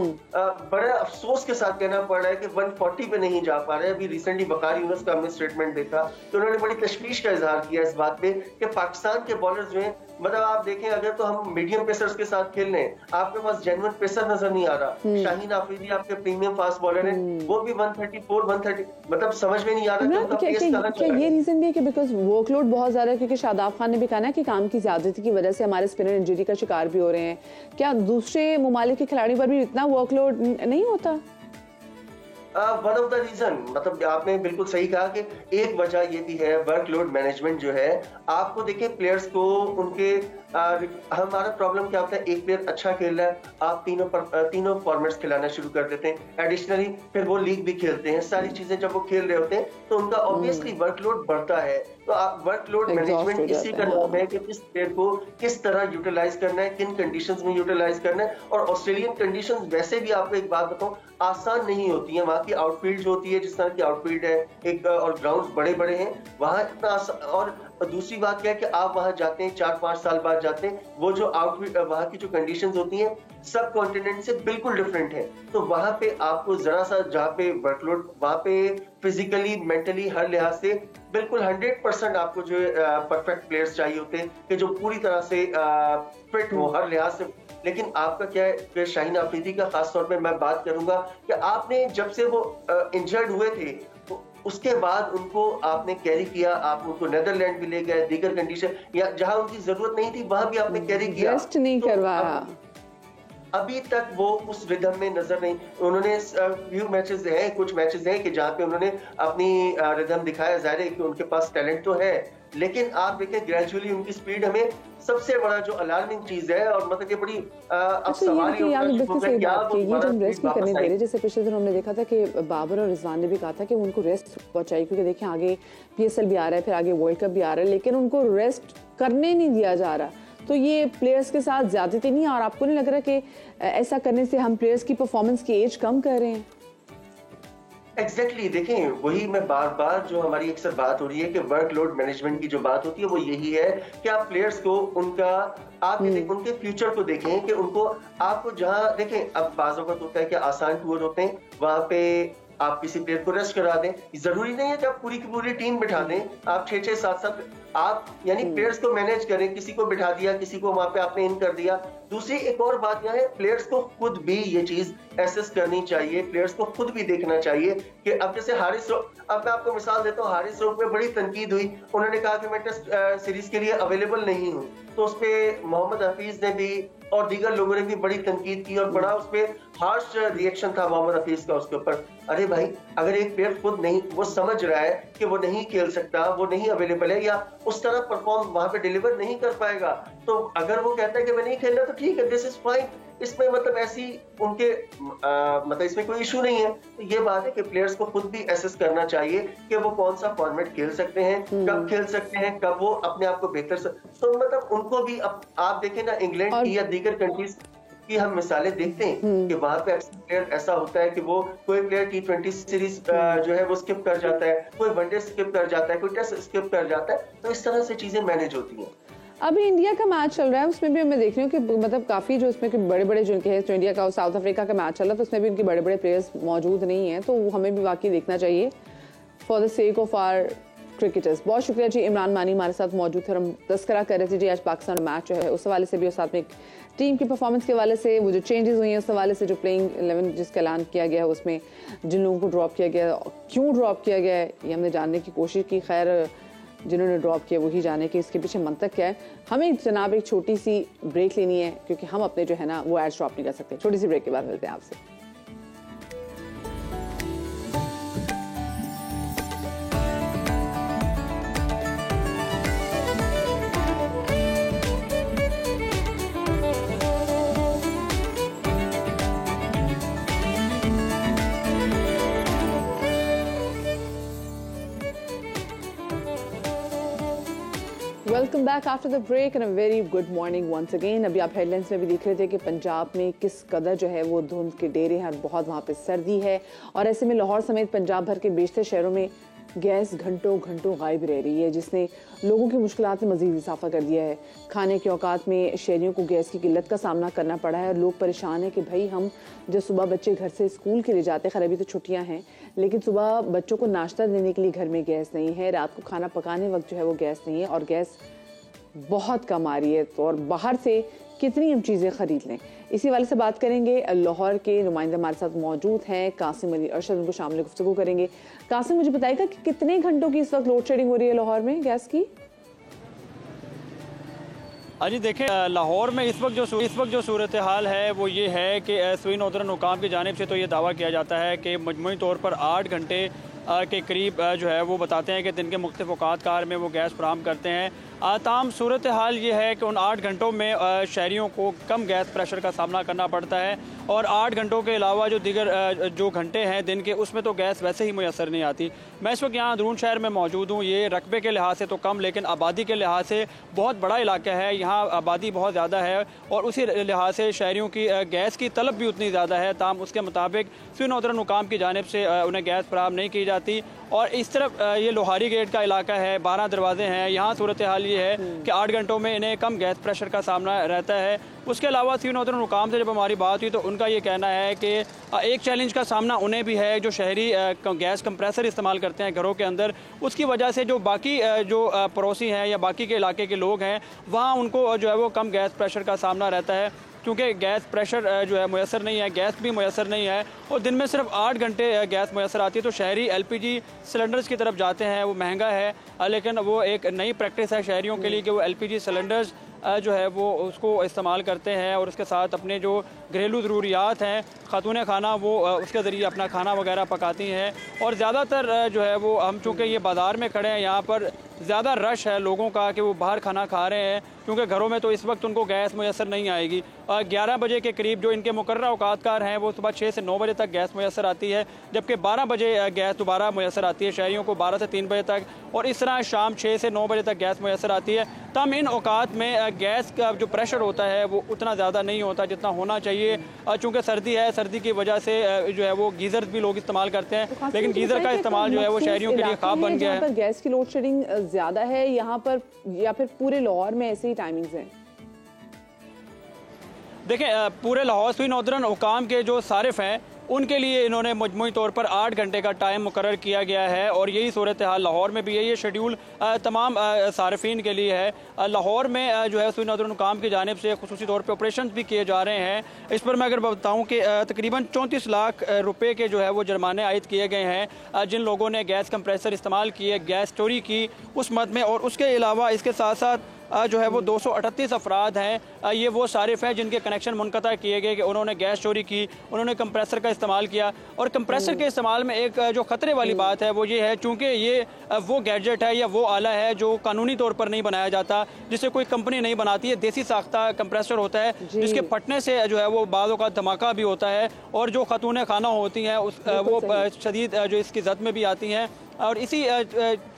बड़े अफसोस के साथ कहना पड़ रहा है कि 140 पे नहीं जा पा रहे। अभी रिसेंटली बकारी यूनुस का हमने स्टेटमेंट देखा तो उन्होंने बड़ी तशवीश का इजहार किया इस बात पे कि पाकिस्तान के बॉलर्स जो हैं मतलब आप देखें अगर तो हम मीडियम पेसर्स के साथ खेल रहे हैं, आपके पास जेन्युइन पेसर नजर नहीं आ रहा। शाहीन आफरीदी आपके प्रीमियम फास्ट बॉलर हैं, वो भी 134 130 मतलब समझ में नहीं आ रहा क्या ये रीजन भी है कि बिकॉज वर्कलोड बहुत ज्यादा है? क्योंकि शादाब खान ने भी कहा ना कि काम की ज्यादती की वजह से हमारे स्पिनर इंजरी का शिकार भी हो रहे हैं। क्या दूसरे मुमालिक के खिलाड़ियों पर भी इतना वर्कलोड नहीं होता? वन ऑफ द रीजन मतलब आपने बिल्कुल सही कहा कि एक वजह ये भी है वर्कलोड मैनेजमेंट जो है। आपको देखिए प्लेयर्स को उनके हमारा प्रॉब्लम क्या होता है, एक प्लेयर अच्छा खेल रहा है आप तीनों फॉर्मेट्स खिलाना शुरू कर देते हैं, एडिशनली फिर वो लीग भी खेलते हैं, सारी चीजें जब वो खेल रहे होते हैं तो उनका ऑब्वियसली वर्कलोड बढ़ता है। तो आप वर्कलोड मैनेजमेंट इसी का नाम है कि किस प्लेयर को किस तरह यूटिलाइज करना है, किन कंडीशंस में यूटिलाइज करना है। और ऑस्ट्रेलियन कंडीशंस वैसे भी आपको एक बात बताऊं आसान नहीं होती है। वहां की आउटफील्ड जो होती है जिस तरह की आउटफील्ड है एक और ग्राउंड बड़े बड़े हैं वहां इतना और दूसरी बात क्या है कि आप वहां जाते हैं 4-5 साल बाद जाते हैं, वो जो आउटफील्ड वहां की जो कंडीशंस होती हैं सब कॉन्टिनेंट से बिल्कुल डिफरेंट है। तो वहां पे आपको जरा सा जहाँ पे वर्कलोड वहां पे फिजिकली मेंटली हर लिहाज से बिल्कुल 100% आपको जो परफेक्ट प्लेयर्स चाहिए होते हैं कि जो पूरी तरह से फिट हो हर लिहाज से। लेकिन आपका क्या है कि शाहीन अफरीदी का खास तौर पे मैं बात करूंगा कि आपने जब से वो इंजर्ड हुए थे तो उसके बाद उनको आपने कैरी किया, आप उनको नेदरलैंड भी ले गए, दीगर कंडीशन या जहां उनकी जरूरत नहीं थी वहां भी आपने कैरी किया, रेस्ट नहीं करवाया। अभी तक वो उस रिदम में नजर नहीं। उन्होंने फ्यू मैचेस हैं, कुछ मैचेस हैं कि जहां पे उन्होंने अपनी रिदम दिखाया। जाहिर है कि उनके पास टैलेंट तो है लेकिन आप देखें ग्रेजुअली उनकी स्पीड हमें सबसे बड़ा जो अलार्मिंग चीज है, और मतलब ये बड़ी अब सवाल ही होता है ये जब रेस्ट नहीं करने दे रहे, जैसे पिछले दिन हमने देखा था कि बाबर और रिजवान ने भी कहा था कि उनको रेस्ट बहुत चाहिए, क्योंकि देखें आगे PSL भी आ रहा है, फिर आगे वर्ल्ड कप भी आ रहा है, लेकिन उनको रेस्ट करने नहीं दिया जा रहा। तो ये प्लेयर्स के साथ ज्यादती नहीं है, और आपको नहीं लग रहा कि ऐसा करने से हम प्लेयर्स की परफॉर्मेंस की एज कम कर रहे हैं? एग्जैक्टली देखें, वही मैं बार बार जो हमारी अक्सर बात हो रही है कि वर्कलोड मैनेजमेंट की जो बात होती है वो यही है कि आप प्लेयर्स को उनका आप उनके फ्यूचर को देखें कि उनको आपको जहां देखें, अब बाज़ वक़्त होता है कि आसान टूर होते हैं, वहां पे आप किसी प्लेयर को रेस्ट करा दें, जरूरी नहीं है कि आप पूरी की पूरी टीम बिठा दें, आप 6-6 7-7 आप यानी प्लेयर्स को मैनेज करें, किसी को बिठा दिया, किसी को वहां पे आपने इन कर दिया। दूसरी एक और बात यह है, प्लेयर्स को खुद भी ये चीज एसेस करनी चाहिए, प्लेयर्स को खुद भी देखना चाहिए कि अब जैसे हारिस, अब मैं आपको मिसाल देता हूँ, हारिस रऊफ में बड़ी तनकीद हुई, उन्होंने कहा कि मैं टेस्ट सीरीज के लिए अवेलेबल नहीं हूँ, तो उस पर मोहम्मद हफीज ने भी और दीगर लोगों ने भी बड़ी तनकीद की और बड़ा उस पर हार्श रिएक्शन था मोहम्मद हफीज का उसके ऊपर। अरे भाई, अगर एक प्लेयर खुद नहीं, वो समझ रहा है कि वो नहीं खेल सकता, वो नहीं अवेलेबल है, या उस तरह परफॉर्म वहां पे डिलीवर नहीं कर पाएगा, तो अगर वो कहता है कि मैं नहीं खेलना, तो ठीक है, दिस इज फाइन, इसमें मतलब ऐसी उनके मतलब इसमें कोई इशू नहीं है। तो ये बात है कि प्लेयर्स को खुद भी एसेस करना चाहिए कि वो कौन सा फॉर्मेट खेल सकते हैं, कब खेल सकते हैं, कब वो अपने आप को बेहतर तो मतलब उनको भी आप देखें ना, इंग्लैंड की या दीगर कंट्रीज की हम मिसालें देखते हैं कि वहां पे प्लेयर ऐसा होता है कि वो कोई प्लेयर T20 सीरीज जो है वो स्किप कर जाता है, कोई वनडे स्किप कर जाता है, कोई टेस्ट स्किप कर जाता है, तो इस तरह से चीजें मैनेज होती हैं। अभी इंडिया का मैच चल रहा है, उसमें भी मैं देख रही हूँ कि मतलब काफी जो उसमें बड़े बड़े जो इनके हैं, तो इंडिया का और साउथ अफ्रीका का मैच चल रहा है, तो उसमें भी उनके बड़े बड़े प्लेयर्स मौजूद नहीं है, तो हमें भी वाकई देखना चाहिए for the sake of our cricketers. बहुत शुक्रिया जी, इमरान मानी हमारे साथ मौजूद थे और हम तस्करा कर रहे थे जी आज पाकिस्तान मैच जो है उस हवाले से भी, और साथ में टीम की परफॉर्मेंस के हवाले से, वो जो चेंजेस हुई हैं उस हवाले से, जो प्लेइंग 11 जिसका ऐलान किया गया है उसमें जिन लोगों को ड्रॉप किया गया, क्यों ड्रॉप किया गया है, ये हमने जानने की कोशिश की। खैर, जिन्होंने ड्रॉप किया वही जाने कि इसके पीछे मंतक क्या है। हमें जनाब एक छोटी सी ब्रेक लेनी है, क्योंकि हम अपने जो है ना वो एड्स ड्रॉप नहीं कर सकते। छोटी सी ब्रेक के बाद मिलते हैं आपसे। Welcome back after the break and a very good morning once again. अभी आप हेडलाइंस में भी देख रहे थे कि पंजाब में किस कदर जो है वो धुंध के डेरे हैं और बहुत वहाँ पे सर्दी है, और ऐसे में लाहौर समेत पंजाब भर के बेशतर शहरों में गैस घंटों घंटों गायब रह रही है, जिसने लोगों की मुश्किलात में मजीद इजाफा कर दिया है। खाने के औकात में शहरियों को गैस की किल्लत का सामना करना पड़ा है और लोग परेशान हैं कि भाई हम जब सुबह बच्चे घर से स्कूल के लिए जाते हैं, खैर अभी तो छुट्टियां हैं, लेकिन सुबह बच्चों को नाश्ता देने के लिए घर में गैस नहीं है, रात को खाना पकाने वक्त जो है वो गैस नहीं है, और गैस बहुत कम आ रही है, तो और बाहर से कितनी हम चीज़ें खरीद लें। इसी वाले से बात करेंगे, लाहौर के नुमाइंदे हमारे साथ मौजूद हैं, कासिम अली अरशद, उनको शामिल गुफ्तगू करेंगे। कासिम, मुझे बताइएगा कि कितने घंटों की इस वक्त लोड शेडिंग हो रही है लाहौर में गैस की? जी देखें, लाहौर में इस वक्त जो सूरत हाल है वो ये है कि सुई नौदरन हुकाम की जानिब से तो ये दावा किया जाता है कि मजमूई तौर पर 8 घंटे के करीब जो है वो बताते हैं कि दिन के मुख्तलिफ औकात कार में वो गैस फराहम करते हैं। ताम सूरत हाल ये है कि उन 8 घंटों में शहरियों को कम गैस प्रेशर का सामना करना पड़ता है, और 8 घंटों के अलावा जो दीगर जो घंटे हैं दिन के, उसमें तो गैस वैसे ही मुयसर नहीं आती। मैं इस वक्त यहाँ अंदरून शहर में मौजूद हूँ। ये रकबे के लिहाज से तो कम, लेकिन आबादी के लिहाज से बहुत बड़ा इलाका है, यहाँ आबादी बहुत ज़्यादा है, और उसी लिहाज से शहरियों की गैस की तलब भी उतनी ज़्यादा है। ताम उसके मुताबिक सुई नौदरन हुकाम की जानिब से उन्हें गैस फराहम नहीं की जाती। और इस तरफ ये लोहारी गेट का इलाका है, 12 दरवाजे हैं, यहाँ सूरत हाल ये है कि 8 घंटों में इन्हें कम गैस प्रेशर का सामना रहता है। उसके अलावा सुई नौदरन हुकाम से जब हमारी बात हुई तो उनका ये कहना है कि एक चैलेंज का सामना उन्हें भी है, जो शहरी गैस कंप्रेसर इस्तेमाल करते हैं घरों के अंदर, उसकी वजह से जो बाकी जो पड़ोसी हैं या बाकी के इलाके के लोग हैं, वहाँ उनको जो है वो कम गैस प्रेशर का सामना रहता है, क्योंकि गैस प्रेशर जो है मुयसर नहीं है, गैस भी मुयसर नहीं है, और दिन में सिर्फ 8 घंटे गैस मुयसर आती है। तो शहरी LPG सिलेंडर्स की तरफ जाते हैं, वो महंगा है, लेकिन वो एक नई प्रैक्टिस है शहरियों के लिए कि वो LPG सिलेंडर्स जो है वो उसको इस्तेमाल करते हैं और उसके साथ अपने जो घरेलू ज़रूरियात हैं, खातून खाना वो उसके ज़रिए अपना खाना वगैरह पकाती हैं। और ज़्यादातर जो है वो हम चूँकि ये बाज़ार में खड़े हैं, यहाँ पर ज़्यादा रश है लोगों का कि वो बाहर खाना खा रहे हैं, क्योंकि घरों में तो इस वक्त उनको गैस मुयसर नहीं आएगी। 11 बजे के करीब जो इनके मुकर्रर औकातकार हैं वो सुबह 6 से 9 बजे तक गैस मुयसर आती है, जबकि 12 बजे गैस दोबारा मुयसर आती है शहरियों को 12 से 3 बजे तक, और इस तरह शाम 6 से 9 बजे तक गैस मुयसर आती है। तब इन औकात में गैस का जो प्रेशर होता है वो उतना ज़्यादा नहीं होता जितना होना चाहिए। चूँकि सर्दी है, सर्दी की वजह से जो है वो गीज़र भी लोग इस्तेमाल करते हैं, लेकिन गीज़र का इस्तेमाल जो है वो शहरियों के लिए ख्वाब बन गया है। गैस की लोड शेडिंग ज़्यादा है यहाँ पर या फिर पूरे लाहौर में ऐसे ही टाइमिंग्स हैं? देखें, पूरे लाहौर सुई नॉर्दर्न हुकाम के जो सारिफ हैं उनके लिए इन्होंने मजमूई तौर पर 8 घंटे का टाइम मुकर्रर किया गया है, और यही सूरत हाल लाहौर में भी है। ये शेड्यूल तमाम सारिफीन के लिए है। लाहौर में जो है सुई नॉर्दर्न हुकाम की जानिब से खुसूसी तौर पर ऑपरेशन भी किए जा रहे हैं। इस पर मैं अगर बताऊँ कि तकरीबन 34 लाख रुपये के जो है वो जुर्माने आयद किए गए हैं जिन लोगों ने गैस कंप्रेसर इस्तेमाल किए, गैस चोरी की उस मद में। और उसके अलावा इसके साथ साथ जो है वो 238 अफराद हैं, ये वो सारिफ हैं जिनके कनेक्शन मुनक़ता किए गए कि उन्होंने गैस चोरी की, उन्होंने कंप्रेसर का इस्तेमाल किया। और कंप्रेसर के इस्तेमाल में एक जो ख़तरे वाली बात है वो ये है, चूँकि ये वो गैजेट है या वो आला है जो कानूनी तौर पर नहीं बनाया जाता, जिसे कोई कंपनी नहीं बनाती है। देसी साख्ता कंप्रेसर होता है जिसके फटने से जो है वो बाज़ों का धमाका भी होता है, और जो खातून खाना होती हैं वो शदीद जो इसकी जद में भी आती हैं। और इसी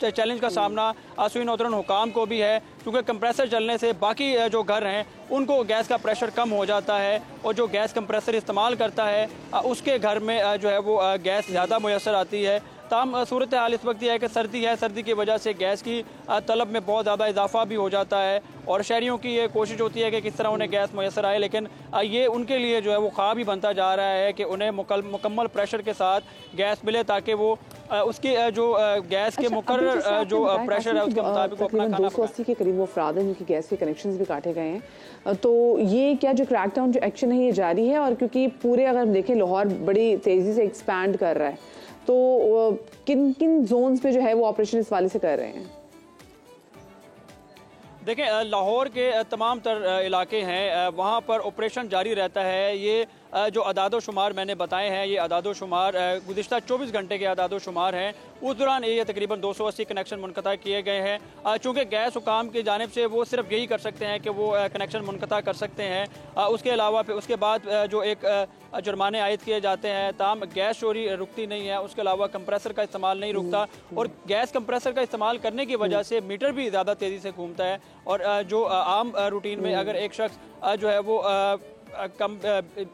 चैलेंज का सामना सुई नॉर्दर्न हुकाम को भी है, क्योंकि कंप्रेसर चलने से बाकी जो घर हैं उनको गैस का प्रेशर कम हो जाता है, और जो गैस कंप्रेसर इस्तेमाल करता है उसके घर में जो है वो गैस ज़्यादा मुयसर आती है। ताम सूरत हाल इस वक्त यह है कि सर्दी है, सर्दी की वजह से गैस की तलब में बहुत ज़्यादा इजाफा भी हो जाता है, और शहरियों की ये कोशिश होती है कि किस तरह उन्हें गैस मुयसर आए, लेकिन ये उनके लिए जो है वो ख्वाब ही बनता जा रहा है कि उन्हें मुकम्मल प्रेशर के साथ गैस मिले, ताकि वो उसके जो गैस के मुकर्रर जो प्रेशर है उसके मुताबिक अपना खाना 280 के करीब वो अफराद हैं जिनकी गैस के कनेक्शंस भी काटे गए हैं। तो ये क्या जो क्रैकडाउन जो एक्शन है ये जारी है? और क्योंकि पूरे अगर हम देखें लाहौर बड़ी तेज़ी से एक्सपैंड कर रहा है, तो किन किन जोन्स पे जो है वो ऑपरेशन इस वाले से कर रहे हैं? देखें, लाहौर के तमाम तर इलाके हैं वहाँ पर ऑपरेशन जारी रहता है। ये जो अदादो शुमार मैंने बताए हैं, ये अदादो शुमार गुज़िश्ता 24 घंटे के अदादो शुमार हैं। उस दौरान ये तकरीबन 280 कनेक्शन मुनक़ता किए गए हैं। चूँकि गैस हुकाम की जानिब से वो सिर्फ यही कर सकते हैं कि वो कनेक्शन मुनक़ता कर सकते हैं। उसके अलावा फिर उसके बाद जो एक जुर्माने आयद किए जाते हैं, ताम गैस चोरी रुकती नहीं है। उसके अलावा कंप्रेसर का इस्तेमाल नहीं रुकता, और गैस कंप्रेसर का इस्तेमाल करने की वजह से मीटर भी ज़्यादा तेज़ी से घूमता है। और जो आम रूटीन में अगर एक शख्स जो है वो कम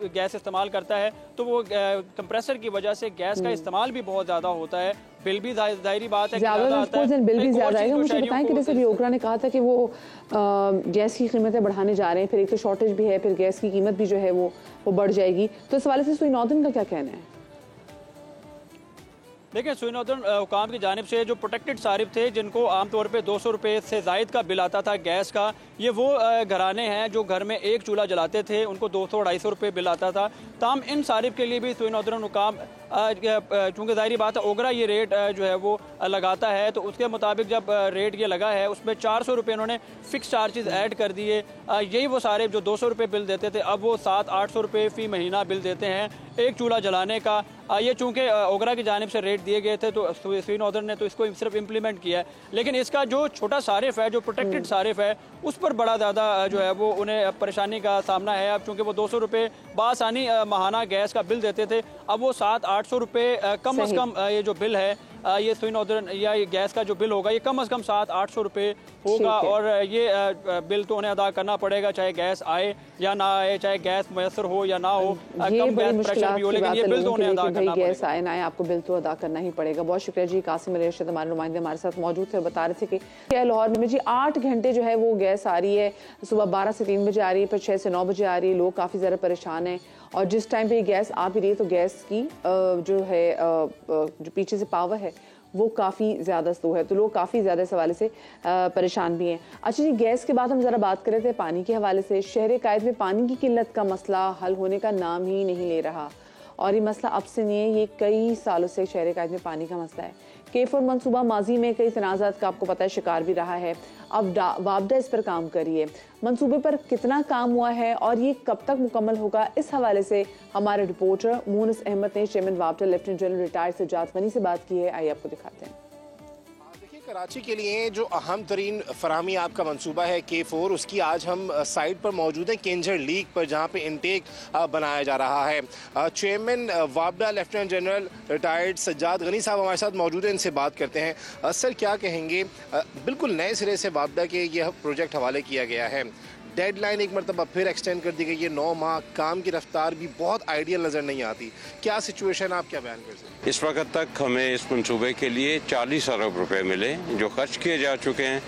गैस इस्तेमाल करता है तो वो कंप्रेसर की वजह से गैस का इस्तेमाल भी बहुत ज़्यादा होता है। बिल भी जाहिर बात है ज़्यादा आता है, बिल भी ज़्यादा आएगा। मुझे बताएं कि जैसे भी ओकरा ने कहा था कि वो गैस की कीमतें बढ़ाने जा रहे हैं, फिर एक तो शॉर्टेज भी है, फिर गैस की कीमत भी जो है वो बढ़ जाएगी। तो इस वाले से सुई नॉर्दर्न का क्या कहना है? देखिए, सुई नॉर्दर्न हुकाम की जानिब से जो प्रोटेक्टेड सारिफ थे जिनको आमतौर पे 200 रुपये से ज़ायद का बिल आता था गैस का, ये वो घराने हैं जो घर में एक चूल्हा जलाते थे, उनको 200-250 रुपये बिल आता था। ताम इन सारिफ के लिए भी सुई नॉर्दर्न हुकाम चूँकि ज़ाहिर बात है ओगरा ये रेट जो है वो लगाता है, तो उसके मुताबिक जब रेट ये लगा है उसमें 400 रुपये इन्होंने फ़िक्स चार्जेस ऐड कर दिए। यही वो सारे जो 200 रुपये बिल देते थे अब वो 700-800 रुपये फ़ी महीना बिल देते हैं एक चूल्हा जलाने का। ये चूँकि ओगरा की जानिब से रेट दिए गए थे तो सुई नॉर्दर्न ने तो इसको सिर्फ इम्प्लीमेंट किया है, लेकिन इसका जो छोटा सारिफ है, जो प्रोटेक्टेड सारिफ है, उस पर बड़ा ज़्यादा जो है वो उन्हें परेशानी का सामना है। अब चूँकि वो 200 रुपये बासानी माहाना गैस का बिल देते थे, अब वो 700-800 रुपये कम से कम ये जो बिल है ये सुई नॉर्दर्न या ये गैस का जो बिल होगा ये कम से कम 700-800 रुपये होगा। और ये बिल तो उन्हें अदा करना पड़ेगा, चाहे गैस आए या ना आए, चाहे गैस मुयसर हो या ना हो, कम गैस प्रेशर भी हो, लेकिन ये बिल तो उन्हें अदा करना पड़ेगा। गैस आए ना आए, आपको बिल तो अदा करना ही पड़ेगा। बहुत शुक्रिया जी। कासिम रेशद हमारे नुमाइंदे हमारे साथ मौजूद थे और बता रहे थे कि लाहौर में जी 8 घंटे जो है वो गैस आ रही है, सुबह 12 से 3 बजे आ रही है, फिर 6 से 9 बजे आ रही है। लोग काफ़ी ज़्यादा परेशान हैं, और जिस टाइम पे ये गैस आ भी रही है तो गैस की जो है जो पीछे से पावर है वो काफ़ी ज़्यादा स्लो है, तो लोग काफ़ी ज़्यादा इस हवाले से परेशान भी हैं। अच्छा जी, गैस के बाद हम ज़रा बात कर रहे थे पानी के हवाले से। शहर कायद में पानी की किल्लत का मसला हल होने का नाम ही नहीं ले रहा, और ये मसला अब से नहीं है, ये कई सालों से शहर कायद में पानी का मसला है। K4 मंसूबा माजी में कई तनाज़ात का आपको पता है शिकार भी रहा है। अब वापडा इस पर काम कर रही है। मंसूबे पर कितना काम हुआ है और ये कब तक मुकम्मल होगा, इस हवाले से हमारे रिपोर्टर मूनस अहमद ने चेयरमैन वापडा lieutenant general retired Sajjad Ghani से बात की है। आइए आपको दिखाते हैं। कराची के लिए जो अहम तरीन फराहमी आपका मंसूबा है K4, उसकी आज हम साइट पर मौजूद हैं केंजर लीक पर, जहां पे इनटेक बनाया जा रहा है। चेयरमैन वापडा lieutenant general retired Sajjad Ghani साहब हमारे साथ मौजूद हैं, इनसे बात करते हैं। सर क्या कहेंगे, बिल्कुल नए सिरे से वापडा के ये प्रोजेक्ट हवाले किया गया है, डेडलाइन एक मरतबा फिर एक्सटेंड कर दी गई है 9 माह, काम की रफ्तार भी बहुत आइडियल नज़र नहीं आती, क्या सिचुएशन आप क्या बयान कर सकते हैं? इस वक्त तक हमें इस मंसूबे के लिए 40 अरब रुपए मिले जो खर्च किए जा चुके हैं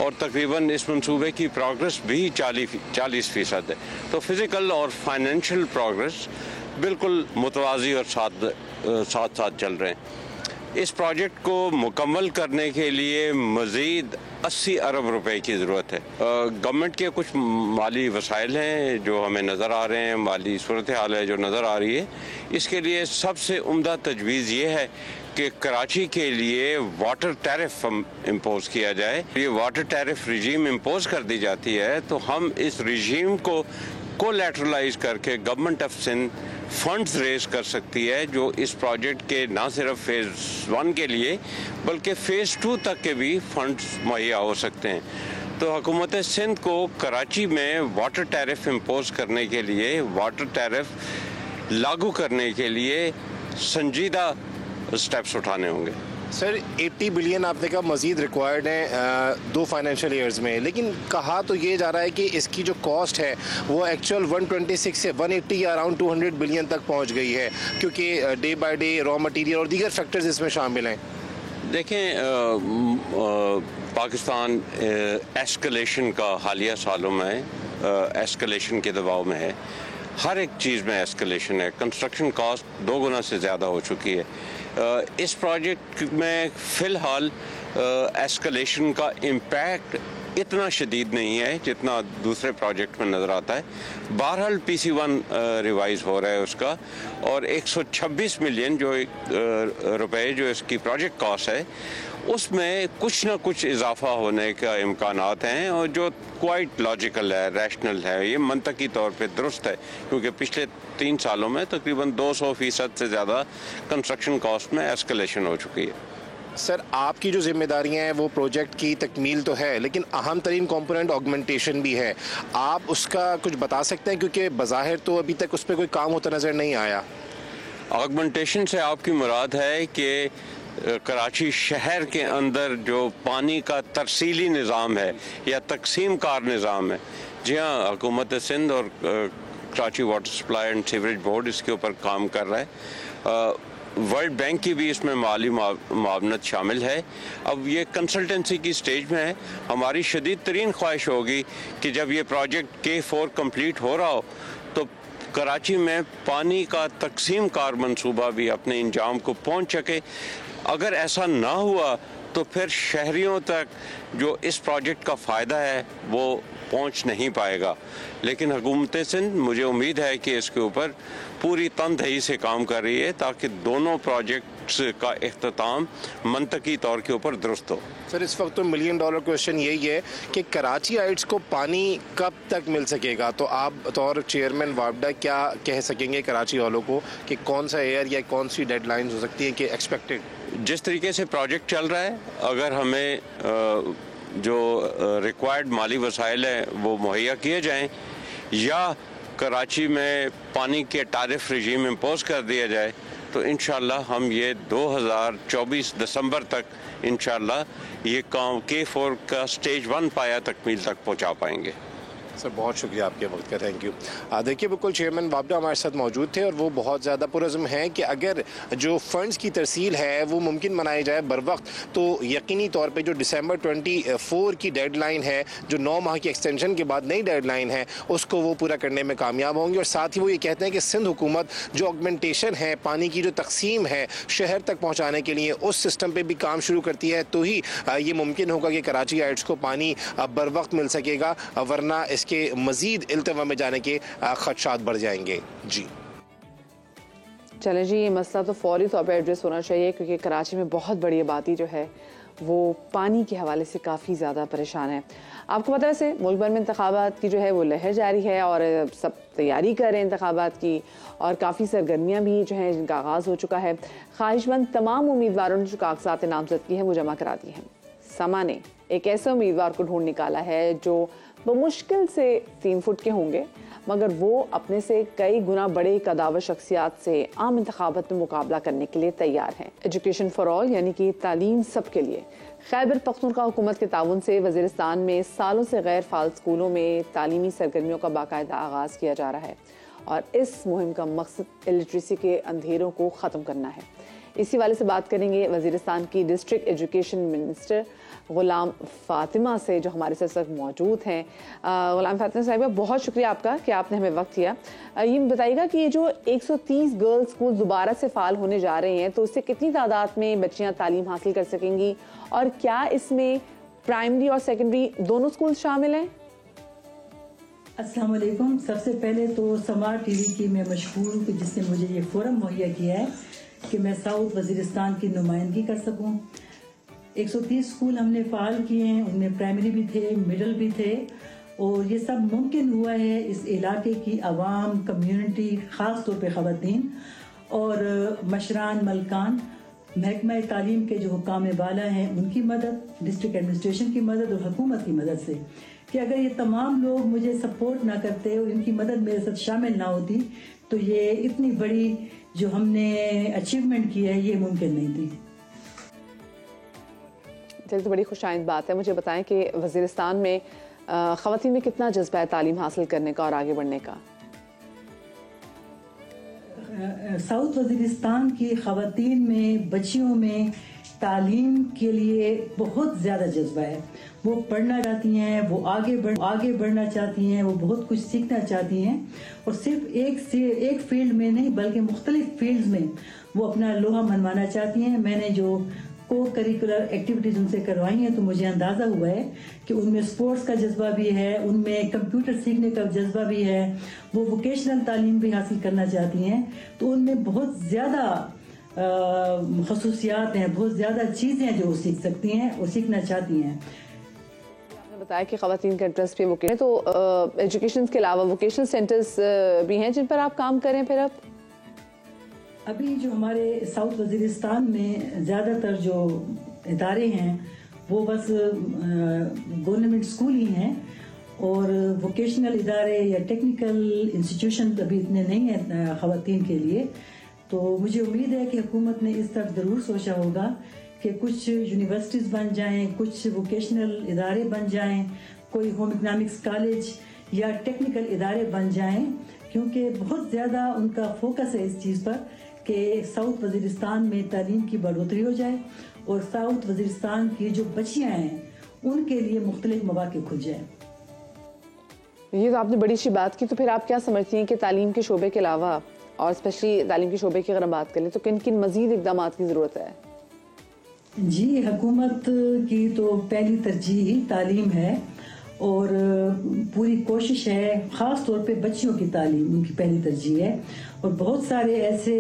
और तकरीबन इस मंसूबे की प्रोग्रेस भी 40% है। तो फिज़िकल और फाइनेंशियल प्रोग्रेस बिल्कुल मुतवाज़ी और साथ साथ चल रहे हैं। इस प्रोजेक्ट को मुकम्मल करने के लिए मज़ीद 80 अरब रुपए की ज़रूरत है। गवर्नमेंट के कुछ माली वसाइल हैं जो हमें नज़र आ रहे हैं, माली सूरत हाल है जो नज़र आ रही है। इसके लिए सबसे उम्दा तजवीज़ ये है कि कराची के लिए वाटर टैरिफ इम्पोज किया जाए। ये वाटर टैरिफ रिजीम इम्पोज कर दी जाती है तो हम इस रिजीम को कोलैटरलाइज करके government of Sindh funds raise कर सकती है जो इस प्रोजेक्ट के ना सिर्फ फेज़ 1 के लिए बल्कि फ़ेज़ 2 तक के भी फंड्स मुहैया हो सकते हैं। तो हुकूमत सिंध को कराची में वाटर टैरिफ इम्पोज करने के लिए, वाटर टैरिफ लागू करने के लिए संजीदा स्टेप्स उठाने होंगे। सर 80 बिलियन आपने कहा मज़ीद रिक्वायर्ड है 2 फाइनेंशियल ईयर्स में, लेकिन कहा तो ये जा रहा है कि इसकी जो कॉस्ट है वो एक्चुअल 126 से 180 या अराउंड 200 बिलियन तक पहुंच गई है, क्योंकि day by day raw material और दीगर फैक्टर्स इसमें शामिल हैं। देखें, पाकिस्तान एस्केलेशन का हालिया सालों में एस्केलेशन के दबाव में है। हर एक चीज़ में एस्केलेशन है। कंस्ट्रक्शन कॉस्ट 2 गुना से ज़्यादा हो चुकी है। इस प्रोजेक्ट में फ़िलहाल एस्केलेशन का इम्पैक्ट इतना शदीद नहीं है जितना दूसरे प्रोजेक्ट में नज़र आता है। बहरहाल PC1 रिवाइज़ हो रहा है उसका, और 126 मिलियन जो रुपए जो इसकी प्रोजेक्ट कॉस्ट है उसमें कुछ ना कुछ इजाफा होने का इम्कानात हैं और जो क्वाइट लॉजिकल है, रैशनल है, ये मंतकी तौर पे दुरुस्त है, क्योंकि पिछले 3 सालों में तकरीबन 200% से ज़्यादा कंस्ट्रक्शन कॉस्ट में एस्केलेशन हो चुकी है। सर आपकी जो जिम्मेदारियां हैं वो प्रोजेक्ट की तकमील तो है, लेकिन अहम तरीन कॉम्पोनेंट ऑगमेंटेशन भी है, आप उसका कुछ बता सकते हैं, क्योंकि बज़ाहिर तो अभी तक उस पर कोई काम होता नज़र नहीं आया। ऑगमेंटेशन से आपकी मुराद है कि कराची शहर के अंदर जो पानी का तरसीली निज़ाम है या तकसीम कार निज़ाम है। जी हाँ, हुकूमत सिंध और Karachi water supply and sewerage board इसके ऊपर काम कर रहा है। वर्ल्ड बैंक की भी इसमें माली मावनत शामिल है। अब ये कंसल्टेंसी की स्टेज में है। हमारी शदीद तरीन ख्वाहिश होगी कि जब ये प्रोजेक्ट K4 कंप्लीट हो रहा हो तो कराची में पानी का तकसीम कार मंसूबा भी अपने इंजाम को पहुंच सके। अगर ऐसा ना हुआ तो फिर शहरियों तक जो इस प्रोजेक्ट का फ़ायदा है वो पहुंच नहीं पाएगा। लेकिन हुकूमत सिंध, मुझे उम्मीद है कि इसके ऊपर पूरी तनदेही से काम कर रही है ताकि दोनों प्रोजेक्ट्स का इख्तिताम मंतकी तौर के ऊपर दुरुस्त हो। सर इस वक्त तो $1 मिलियन क्वेश्चन यही है कि कराचीइट्स को पानी कब तक मिल सकेगा, तो आप बतौर चेयरमैन वापडा क्या कह सकेंगे कराची वालों को कि कौन सा एयर या कौन सी डेडलाइन हो सकती है कि एक्सपेक्टेड? जिस तरीके से प्रोजेक्ट चल रहा है, अगर हमें जो रिक्वायर्ड माली वसाइल हैं वो मुहैया किए जाएं या कराची में पानी के टैरिफ रिजीम इम्पोज कर दिया जाए तो इंशाल्लाह हम ये 2024 दिसंबर तक इंशाल्लाह ये काम K4 का स्टेज 1 पाया तकमील तक पहुंचा पाएंगे। सर बहुत शुक्रिया आपके वक्त का, थैंक यू। देखिए बिल्कुल चेयरमैन वापडा हमारे साथ मौजूद थे और वो बहुत ज़्यादा पुरज़्म है कि अगर जो फ़ंड्स की तरसील है वो मुमकिन बनाई जाए बर वक्त तो यकीनी तौर पे जो दिसंबर 24 की डेडलाइन है, जो 9 माह की एक्सटेंशन के बाद नई डेडलाइन है, उसको वो पूरा करने में कामयाब होंगे। और साथ ही वो ये कहते हैं कि सिंध हुकूमत जो ऑगमेंटेशन है, पानी की जो तकसीम है शहर तक पहुँचाने के लिए, उस सिस्टम पर भी काम शुरू करती है तो ही ये मुमकिन होगा कि कराचीइट्स को पानी बर वक्त मिल सकेगा, वरना के मजीद इल्तवा में जाने के खदशात बढ़ जाएंगे। जी चलें जी, ये मसला तो फौरी तौर पर एड्रेस होना चाहिए क्योंकि कराची में बहुत बड़ी आबादी जो है वो पानी के हवाले से काफ़ी ज़्यादा परेशान है। आपको पता है से मुल्क भर में इंतखाबात की जो है वो लहर जारी है और सब तैयारी कर रहे हैं इंतखाबात की और काफ़ी सरगर्मियाँ भी जो हैं जिनका आगाज़ हो चुका है। ख्वाहिशमंद तमाम उम्मीदवारों ने जो कागजात नामजदगी हैं वो जमा करा दी हैं। समा ने एक ऐसे उम्मीदवार को ढूंढ निकाला है जो बमुश्किल से 3 फुट के होंगे मगर वो अपने से कई गुना बड़े कदावर शख्सियात से आम इंतखाबात में मुकाबला करने के लिए तैयार हैं। एजुकेशन फॉर ऑल यानी कि तालीम सब के लिए खैबर पख्तूनख्वा हुकूमत के ताउन से वज़ीरिस्तान में सालों से गैर फाल स्कूलों में तालीमी सरगर्मियों का बाकायदा आगाज़ किया जा रहा है और इस मुहिम का मकसद इलिटरेसी के अंधेरों को ख़त्म करना है। इसी वाले से बात करेंगे वज़ीरिस्तान की डिस्ट्रिक्ट एजुकेशन मिनिस्टर गुलाम फातिमा से जो हमारे साथ इस वक्त मौजूद हैं। गुलाम फातिमा साहिबा, बहुत शुक्रिया आपका कि आपने हमें वक्त दिया। ये बताइएगा कि ये जो 130 गर्ल्स स्कूल दोबारा से फ़ाल होने जा रहे हैं तो इससे कितनी तादाद में बच्चियां तालीम हासिल कर सकेंगी और क्या इसमें प्राइमरी और सेकेंडरी दोनों स्कूल शामिल हैं? अस्सलाम वालेकुम। सबसे पहले तो समा टीवी की मैं मशहूर हूँ कि जिसने मुझे ये फोरम मुहैया किया है कि मैं साउथ वज़ीरिस्तान की नुमाइंदगी कर सकूं। 130 स्कूल हमने फ़ाल किए हैं, उनमें प्राइमरी भी थे, मिडल भी थे और ये सब मुमकिन हुआ है इस इलाके की आवाम, कम्युनिटी, ख़ास तौर पे ख़वातीन और मशरान, मलकान, महकमा तालीम के जो हुकाम बाला हैं उनकी मदद, डिस्ट्रिक्ट एडमिनिस्ट्रेशन की मदद और हुकूमत की मदद से कि अगर ये तमाम लोग मुझे सपोर्ट ना करते और इनकी मदद मेरे साथ शामिल ना होती तो ये इतनी बड़ी जो हमने अचीवमेंट की है ये मुमकिन नहीं थी। चलिए, तो बड़ी खुशाइंद बात है। मुझे बताएं कि वज़ीरिस्तान में ख़वातीन में कितना जज्बा है तालीम हासिल करने का और आगे बढ़ने का? साउथ वज़ीरिस्तान की ख़वातीन में, बच्चियों में तालीम के लिए बहुत ज़्यादा जज्बा है। वो पढ़ना चाहती हैं, वो आगे बढ़ना चाहती हैं, वो बहुत कुछ सीखना चाहती हैं और सिर्फ एक फील्ड में नहीं बल्कि मुख्तलिफ फील्ड्स में वो अपना लोहा मनवाना चाहती हैं। मैंने जो को करिकुलर एक्टिविटीज़ उनसे करवाई हैं तो मुझे अंदाज़ा हुआ है कि उनमें स्पोर्ट्स का जज्बा भी है, उनमें कंप्यूटर सीखने का जज्बा भी है, वो वोकेशनल तालीम भी हासिल करना चाहती हैं। तो उनमें बहुत ज़्यादा खसूसियात हैं, बहुत ज़्यादा चीज़ें हैं जो वो सीख सकती हैं और सीखना चाहती हैं। आपने बताया कि ख़वातीन का इंटरेस्ट भी वोकेशन, तो एजुकेशन के अलावा वोकेशनल सेंटर्स भी हैं जिन पर आप काम करें। फिर अब अभी जो हमारे साउथ वज़ीरिस्तान में ज़्यादातर जो इदारे हैं वो बस गवर्नमेंट स्कूल ही हैं और वोकेशनल इदारे या टेक्निकल इंस्टीट्यूशन अभी इतने नहीं हैं ख़वातीन के लिए। तो मुझे उम्मीद है कि हुकूमत ने इस तरफ ज़रूर सोचा होगा कि कुछ यूनिवर्सिटीज़ बन जाएं, कुछ वोकेशनल इदारे बन जाएं, कोई होम इकनॉमिक्स कॉलेज या टेक्निकल इदारे बन जाएं क्योंकि बहुत ज़्यादा उनका फोकस है इस चीज़ पर कि साउथ वज़ीरिस्तान में तालीम की बढ़ोतरी हो जाए और साउथ वज़ीरिस्तान की जो बच्चियाँ हैं उनके लिए मुख्तलिफ मौक़े खुल जाए। ये तो आपने बड़ी अच्छी बात की। तो फिर आप क्या समझती हैं कि तालीम के शोबे के अलावा और स्पेशली तालीम के शोबे की अगर हम बात करें तो किन किन मज़ीद इक़दाम की ज़रूरत है? जी, हुकूमत की तो पहली तरजीह तालीम है और पूरी कोशिश है, ख़ास तौर पे बच्चियों की तालीम उनकी पहली तरजीह है और बहुत सारे ऐसे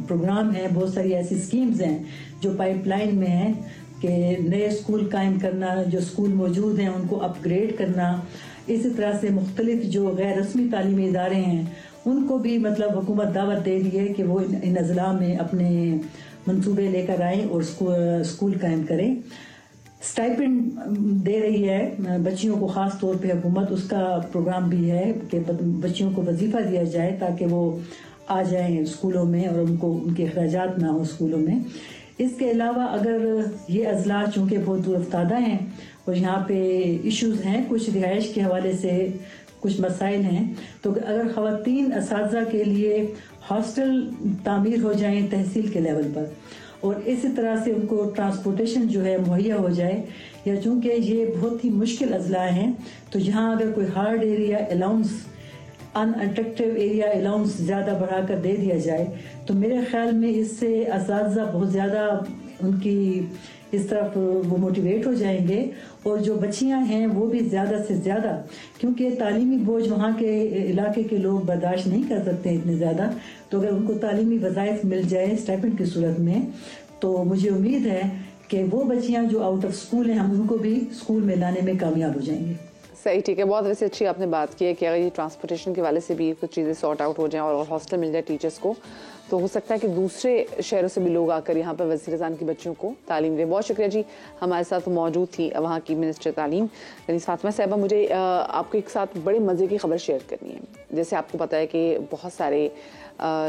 प्रोग्राम हैं, बहुत सारी ऐसी स्कीम्स हैं जो पाइपलाइन में हैं कि नए स्कूल कायम करना, जो स्कूल मौजूद हैं उनको अपग्रेड करना। इसी तरह से मुख्तलिफ जो गैर रस्मी तालीमी इदारे हैं उनको भी मतलब हुकूमत दावत दे रही है कि वो इन अज़ला में अपने मंसूबे लेकर आएँ और स्कूल कायम करें। स्टाइपेंड दे रही है बच्चियों को, ख़ास तौर पे हुकूमत, उसका प्रोग्राम भी है कि बच्चियों को वजीफ़ा दिया जाए ताकि वो आ जाएं स्कूलों में और उनको उनके अखराजात ना हो स्कूलों में। इसके अलावा अगर ये अज़ला चूँकि बहुत दूर अफ्तादा हैं और यहाँ पे इश्यूज़ हैं, कुछ रिहाइश के हवाले से कुछ मसाइल हैं, तो अगर ख़वातीन असातिज़ा के लिए हॉस्टल तामीर हो जाएं तहसील के लेवल पर और इसी तरह से उनको ट्रांसपोर्टेशन जो है मुहैया हो जाए, या चूँकि ये बहुत ही मुश्किल अज़ला हैं तो यहाँ अगर कोई hard area allowance, unattractive area allowance ज़्यादा बढ़ाकर दे दिया जाए तो मेरे ख्याल में इससे असातिज़ा बहुत ज़्यादा उनकी इस तरफ वो मोटिवेट हो जाएंगे और जो बच्चियां हैं वो भी ज़्यादा से ज़्यादा, क्योंकि तालीमी बोझ वहाँ के इलाके के लोग बर्दाश्त नहीं कर सकते इतने ज़्यादा, तो अगर उनको तालीमी वज़ाइफ मिल जाए स्टाइपेंड की सूरत में तो मुझे उम्मीद है कि वो बच्चियां जो आउट ऑफ स्कूल हैं हम उनको भी स्कूल में लाने में कामयाब हो जाएंगे। सही, ठीक है। बहुत वैसे अच्छी आपने बात की है कि अगर ये ट्रांसपोर्टेशन के वाले से भी कुछ चीज़ें सॉर्ट आउट हो जाएं और हॉस्टल मिल जाए टीचर्स को, तो हो सकता है कि दूसरे शहरों से भी लोग आकर यहाँ पर वज़ीर-ए-आज़म की बच्चियों को तालीम दें। बहुत शुक्रिया जी, हमारे साथ मौजूद थी वहाँ की मिनिस्टर तालीम कनीज़ फातिमा साहिबा। मुझे आपके एक साथ बड़े मज़े की खबर शेयर करनी है। जैसे आपको पता है कि बहुत सारे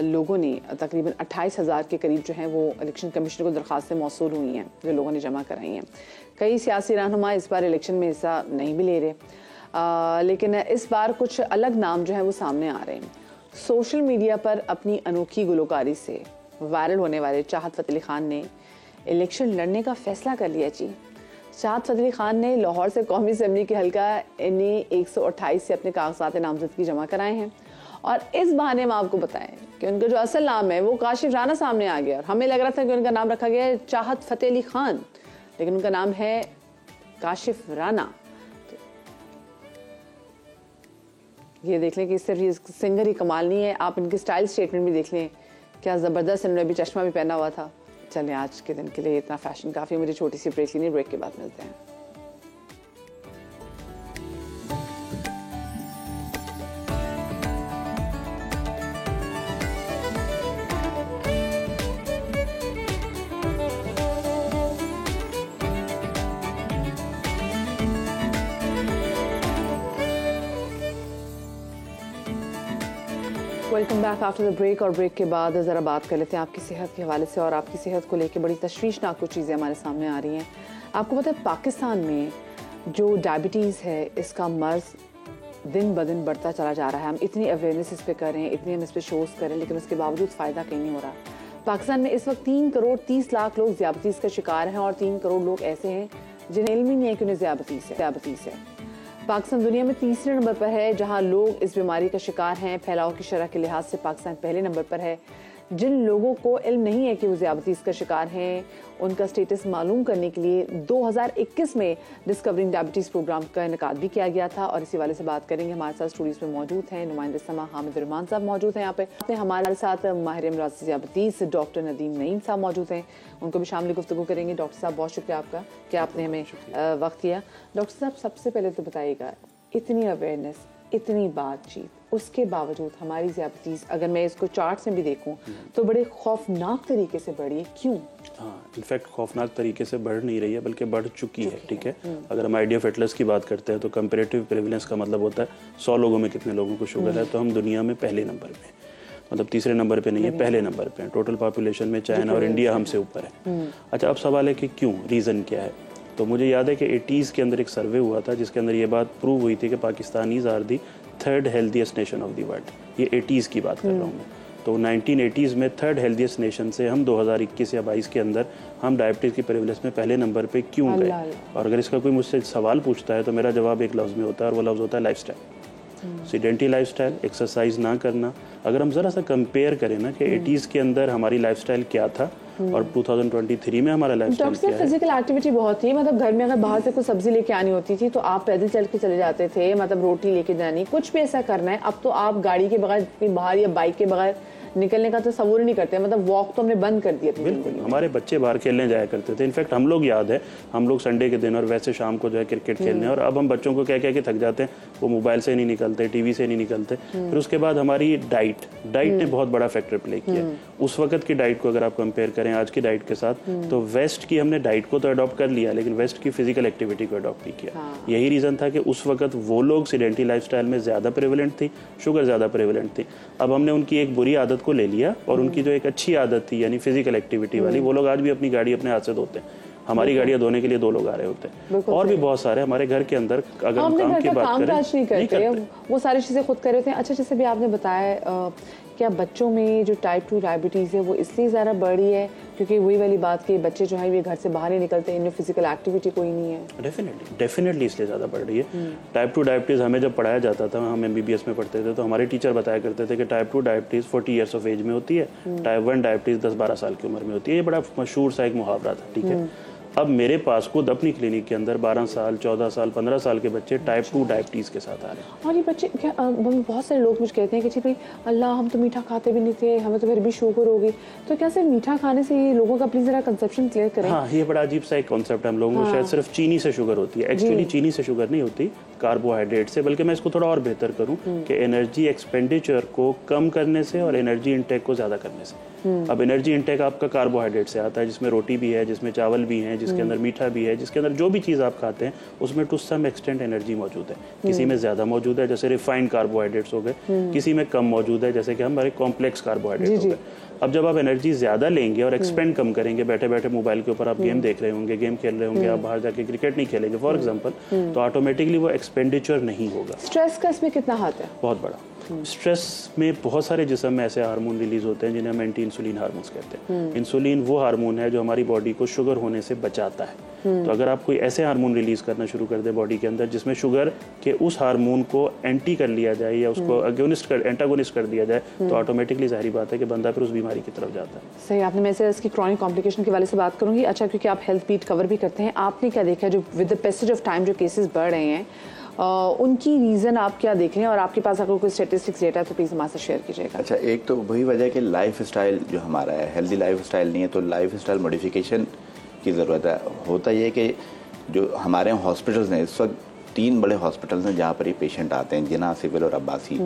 लोगों ने तकरीबन 28,000 के करीब जो हैं वो इलेक्शन कमीशन को दरख्वास्तें मौसूल हुई हैं जो लोगों ने जमा कराई हैं। कई सियासी रहनुमा इस बार इलेक्शन में हिस्सा नहीं भी ले रहे, लेकिन इस बार कुछ अलग नाम जो है वो सामने आ रहे हैं। सोशल मीडिया पर अपनी अनोखी गुलकारी से वायरल होने वाले चाहत फ़तेह अली ख़ान ने इलेक्शन लड़ने का फ़ैसला कर लिया जी। चाहत फ़तेह अली ख़ान ने लाहौर से कौमी असम्बली के हल्का NA 128 से अपने कागजात नामजदगी जमा कराए हैं और इस बहाने में आपको बताएं कि उनका जो असल नाम है वो काशिफ राना सामने आ गया। और हमें लग रहा था कि उनका नाम रखा गया है चाहत फ़तेह अली ख़ान, लेकिन उनका नाम है काशिफ राना। ये देख लें कि सिर्फ ये सिंगर ही कमाल नहीं है, आप इनकी स्टाइल स्टेटमेंट भी देख लें, क्या ज़बरदस्त। इन्होंने भी चश्मा भी पहना हुआ था। चलें, आज के दिन के लिए इतना फैशन काफ़ी। मुझे छोटी सी ब्रेक लेनी, ब्रेक के बाद मिलते हैं। Welcome back after the break. और ब्रेक के बाद ज़रा बात कर लेते हैं आपकी सेहत के हवाले से। और आपकी सेहत को लेकर बड़ी तशवीशनाक कुछ चीज़ें हमारे सामने आ रही हैं। आपको पता है पाकिस्तान में जो डायबिटीज़ है इसका मर्ज़ दिन ब दिन बढ़ता चला जा रहा है। हम इतनी अवेयरनेस इस पर कर रहे हैं, इतनी हम इस पर शोज़ करें, लेकिन उसके बावजूद फ़ायदा कहीं नहीं हो रहा। पाकिस्तान में इस वक्त 3 करोड़ 30 लाख लोग ज़ियाबतीज़ का शिकार हैं और 3 करोड़ लोग ऐसे हैं जिन्हें इल्म ही नहीं है कि उन्हें ज़ियाबतीज़ है। पाकिस्तान दुनिया में तीसरे नंबर पर है जहां लोग इस बीमारी का शिकार हैं। फैलाव की शरह के लिहाज से पाकिस्तान पहले नंबर पर है। जिन लोगों को इल्म नहीं है कि वो ज़ियाबतीज़ का शिकार हैं, उनका स्टेटस मालूम करने के लिए 2021 में डिस्कवरिंग डायबिटीज़ प्रोग्राम का इनेकाद भी किया गया था। और इसी वाले से बात करेंगे। हमारे साथ स्टूडियोज़ में मौजूद हैं नुमाइंदे समा हामिद रहमान साहब मौजूद हैं यहाँ पे। हमारे साथ माहिर अमराज़ ज़ियाबतीज़ डॉक्टर नदीम नईम साहब मौजूद हैं, उनको भी शामिल गुफ्तगू करेंगे। डॉक्टर साहब बहुत शुक्रिया आपका कि आपने हमें वक्त दिया। डॉक्टर साहब सबसे पहले तो बताइएगा, इतनी अवेयरनेस, इतनी बातचीत, उसके बावजूद हमारी ज़ियाबतीज़ अगर मैं इसको चार्ट्स में भी देखूं तो बड़े खौफनाक तरीके से बढ़ी है। क्यों? हाँ, इनफैक्ट खौफनाक तरीके से बढ़ नहीं रही है बल्कि बढ़ चुकी है। ठीक है, अगर हम आइडिया ऑफ एटलस की बात करते हैं तो कंपैरेटिव प्रेवलेंस का मतलब होता है 100 लोगों में कितने लोगों को शुगर है, तो हम दुनिया में पहले नंबर पे, मतलब तीसरे नंबर पे नहीं है, पहले नंबर पे। टोटल पॉपुलेशन में चाइना और इंडिया हमसे ऊपर है। अच्छा, अब सवाल है कि क्यों, रीज़न क्या है? तो मुझे याद है कि 80s के अंदर एक सर्वे हुआ था जिसके अंदर ये बात प्रूव हुई थी कि Pakistanis are the 3rd healthiest nation of the world. ये 80s की बात कर रहा हूँ मैं। तो 1980s में 3rd हेल्दीएस्ट नेशन से हम 2021 या 22 के अंदर हम डायबिटीज़ की प्रेवलेंस में पहले नंबर पे क्यों गए? और अगर इसका कोई मुझसे सवाल पूछता है तो मेरा जवाब एक लफ्ज़ में होता है और वो लफ्ज़ होता है लाइफस्टाइल। सीडेंटरी लाइफस्टाइल, एक्सरसाइज ना करना। अगर हम ज़रा सा कंपेयर करें ना कि 80s के अंदर हमारी लाइफस्टाइल क्या था और 2023 में हमारा लाइफस्टाइल क्या है। फिजिकल एक्टिविटी बहुत थी, मतलब घर में अगर बाहर से कुछ सब्जी लेके आनी होती थी तो आप पैदल चल के चले जाते थे, मतलब रोटी लेके जानी, कुछ भी ऐसा करना है। अब तो आप गाड़ी के बगैर बाहर या बाइक के बगैर निकलने का तो तस्वुर ही नहीं करते, मतलब वॉक तो हमने बंद कर दिया। बिल्कुल, हमारे बच्चे बाहर खेलने जाया करते थे। इनफैक्ट हम लोग, याद है, हम लोग संडे के दिन और वैसे शाम को जो है क्रिकेट खेलने, और अब हम बच्चों को क्या क्या के थक जाते हैं, वो मोबाइल से नहीं निकलते, टीवी से नहीं निकलते। फिर उसके बाद हमारी डाइट ने बहुत बड़ा फैक्टर प्ले किया। उस वक्त की डाइट को अगर आप कंपेयर करें आज की डाइट के साथ, तो वेस्ट की हमने डाइट को तो अडॉप्ट कर लिया लेकिन वेस्ट की फिजिकल एक्टिविटी को अडॉप्ट नहीं किया। यही रीजन था कि उस वक्त वो लोग सीडेंटरी लाइफस्टाइल में ज्यादा प्रेवलेंट थी, शुगर ज्यादा प्रेवलेंट थी। अब हमने उनकी एक बुरी आदत को ले लिया और उनकी जो एक अच्छी आदत थी यानी फिजिकल एक्टिविटी वाली, वो लोग आज भी अपनी गाड़ी अपने हाथ से धोते हैं। हमारी गाड़ियां धोने के लिए 2 लोग आ रहे होते हैं। और भी बहुत सारे हमारे घर के अंदर अगर हम काम की बात करें नहीं करते, वो सारी चीजें खुद कर रहे होते हैं। अच्छा, जैसे भी आपने बताया, क्या बच्चों में जो टाइप 2 डायबिटीज़ है वो इसलिए ज़्यादा बढ़ रही है क्योंकि वही वाली बात कि बच्चे जो है ये घर से बाहर ही निकलते हैं, इनमें फिजिकल एक्टिविटी कोई नहीं है? डेफिनेटली इसलिए ज़्यादा बढ़ रही है। टाइप 2 डायबिटीज़ हमें जब पढ़ाया जाता था, हम MBBS में पढ़ते थे, तो हमारे टीचर बताया करते थे कि type 2 diabetes 40 years of age में होती है, टाइप 1 डायबिटीज़ 10-12 साल की उम्र में होती है। ये बड़ा मशहूर सा एक मुहावरा था। ठीक है, अब मेरे पास खुद अपनी क्लिनिक के अंदर 12 साल 14 साल 15 साल के बच्चे टाइप 2 डायबिटीज़ के साथ आ रहे हैं। और ये बच्चे क्या बहुत सारे लोग मुझे कहते हैं कि जी भाई अल्लाह हम तो मीठा खाते भी नहीं थे, हमें तो फिर भी शुगर होगी। तो क्या सिर्फ मीठा खाने से ये लोगों का प्लीज़ ज़रा कंसेप्शन क्लियर करें। हाँ, ये बड़ा अजीब सा एक कॉन्सेप्ट है हम लोगों को। शायद सिर्फ चीनी से शुगर होती है। एक्चुअली चीनी से शुगर नहीं होती, कार्बोहाइड्रेट से। बल्कि मैं इसको थोड़ा और बेहतर करूँ कि एनर्जी एक्सपेंडिचर को कम करने से और एनर्जी इंटेक को ज़्यादा करने से। अब एनर्जी इंटेक आपका कार्बोहाइड्रेट से आता है, जिसमें रोटी भी है, जिसमें चावल भी है, जिसके अंदर मीठा भी है, जिसके अंदर जो भी चीज़ आप खाते हैं उसमें टू सम एक्सटेंट एनर्जी मौजूद है। किसी में ज़्यादा मौजूद है जैसे रिफाइंड कार्बोहाइड्रेट्स हो गए, किसी में कम मौजूद है जैसे कि हमारे कॉम्प्लेक्स कार्बोहाइड्रेट हो गए। अब जब आप एनर्जी ज़्यादा लेंगे और एक्सपेंड कम करेंगे, बैठे बैठे मोबाइल के ऊपर आप गेम देख रहे होंगे, गेम खेल रहे होंगे, आप बाहर जाके क्रिकेट नहीं खेलेंगे फॉर एग्जांपल, तो ऑटोमेटिकली वो एक्सपेंडिचर नहीं होगा। स्ट्रेस का इसमें कितना हाथ है? बहुत बड़ा। स्ट्रेस में बहुत सारे जिस्म में ऐसे हार्मोन रिलीज होते हैं जिन्हें हम एंटी इंसुलिन हार्मोन्स कहते हैं। इंसुलिन वो हार्मोन है जो हमारी बॉडी को शुगर होने से बचाता है। तो अगर आप कोई ऐसे हार्मोन रिलीज करना शुरू कर दे बॉडी के अंदर जिसमें शुगर के उस हार्मोन को एंटी कर लिया जाए या उसको एंटागोनिस्ट कर दिया जाए, तो ऑटोमेटिकली जाहिर बात है कि बंदा फिर उस बीमारी की तरफ जाता है। सही आपने, मैं से इसकी क्रॉनिक कॉम्प्लिकेशन के वाले से बात करूंगी। अच्छा, क्योंकि आप हेल्थ बीट कवर भी करते हैं, आपने क्या देखा जो with the passage of time जो केसेस बढ़ रहे हैं, उनकी रीज़न आप क्या देख रहे हैं? और आपके पास अगर कोई स्टेटिस्टिक्स डेटा है तो प्लीज़ हमारे साथ शेयर कीजिएगा। अच्छा, एक तो वही वजह है कि लाइफ स्टाइल जो हमारा है, हेल्दी लाइफ स्टाइल नहीं है, तो लाइफ स्टाइल मॉडिफिकेशन की ज़रूरत है। होता ये कि जो हमारे यहाँ हॉस्पिटल्स हैं, इस वक्त 3 बड़े हॉस्पिटल्स हैं जहाँ पर ये पेशेंट आते हैं, जिना, सिविल और अब्बासी।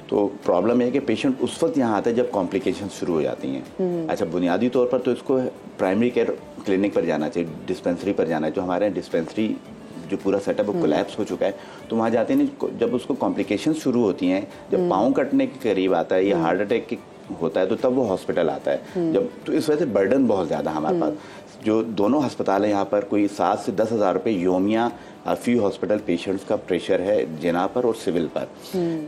तो प्रॉब्लम यह है कि पेशेंट उस वक्त यहाँ आता है जब कॉम्प्लिकेशन शुरू हो जाती हैं। अच्छा, बुनियादी तौर पर तो इसको प्राइमरी केयर क्लिनिक पर जाना चाहिए, डिस्पेंसरी पर जाना है। जो हमारे यहाँ डिस्पेंसरी जो पूरा सेटअप वो कोलैप्स हो चुका है, तो वहाँ जाते हैं। जब उसको कॉम्प्लिकेशन शुरू होती हैं, जब पाँव कटने के करीब आता है या हार्ट अटैक होता है, तो तब वो हॉस्पिटल आता है। जब तो इस वजह से बर्डन बहुत ज़्यादा हमारे पास। जो दोनों अस्पताल हैं यहाँ पर कोई 7 से 10 हज़ार रुपये योमिया फी हॉस्पिटल पेशेंट्स का प्रेशर है जिना पर और सिविल पर,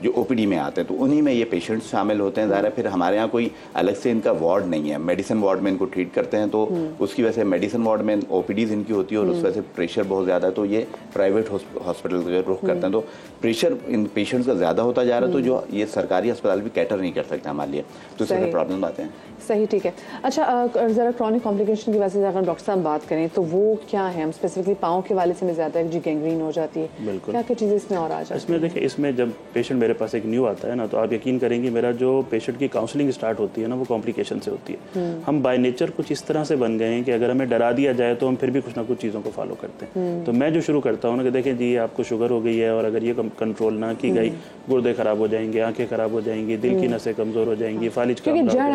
जो ओपीडी में आते हैं। तो उन्हीं में ये पेशेंट्स शामिल होते हैं। ज़ाहिर है फिर हमारे यहाँ कोई अलग से इनका वार्ड नहीं है, मेडिसिन वार्ड में इनको ट्रीट करते हैं। तो उसकी वजह से मेडिसिन वार्ड में ओपीडीज इनकी होती है और उस वजह से प्रेशर बहुत ज़्यादा है, तो ये प्राइवेट हॉस्पिटल का रुख करते हैं। तो प्रेशर इन पेशेंट्स का ज़्यादा होता जा रहा है, तो जो ये सरकारी अस्पताल भी कैटर नहीं कर सकते हमारे लिए, तो इससे प्रॉब्लम आते हैं। सही, ठीक है। अच्छा, ज़रा क्रॉनिक कॉम्प्लिकेशन की वजह से अगर डॉक्टर साहब बात करें तो वो क्या है? हम स्पेसिफिकली पाँव के वाले से में ज़्यादा है, जो गैंग्रीन हो जाती है, बिल्कुल। क्या क्या चीज़ें इसमें और आ जाती है? इसमें देखिए, इसमें जब पेशेंट मेरे पास एक न्यू आता है ना, तो आप यकीन करेंगे मेरा जो पेशेंट की काउंसलिंग स्टार्ट होती है ना, वो कॉम्प्लिकेशन से होती है। हम बाय नेचर कुछ इस तरह से बन गए हैं कि अगर हमें डरा दिया जाए तो हम फिर भी कुछ ना कुछ चीज़ों को फॉलो करते हैं। तो मैं जो शुरू करता हूँ ना कि देखें जी, आपको शुगर हो गई है और अगर ये कंट्रोल ना की गई, गुर्दे खराब हो जाएंगे, आंखें खराब हो जाएंगी, दिल की नसें कमजोर हो जाएंगी, फालिज का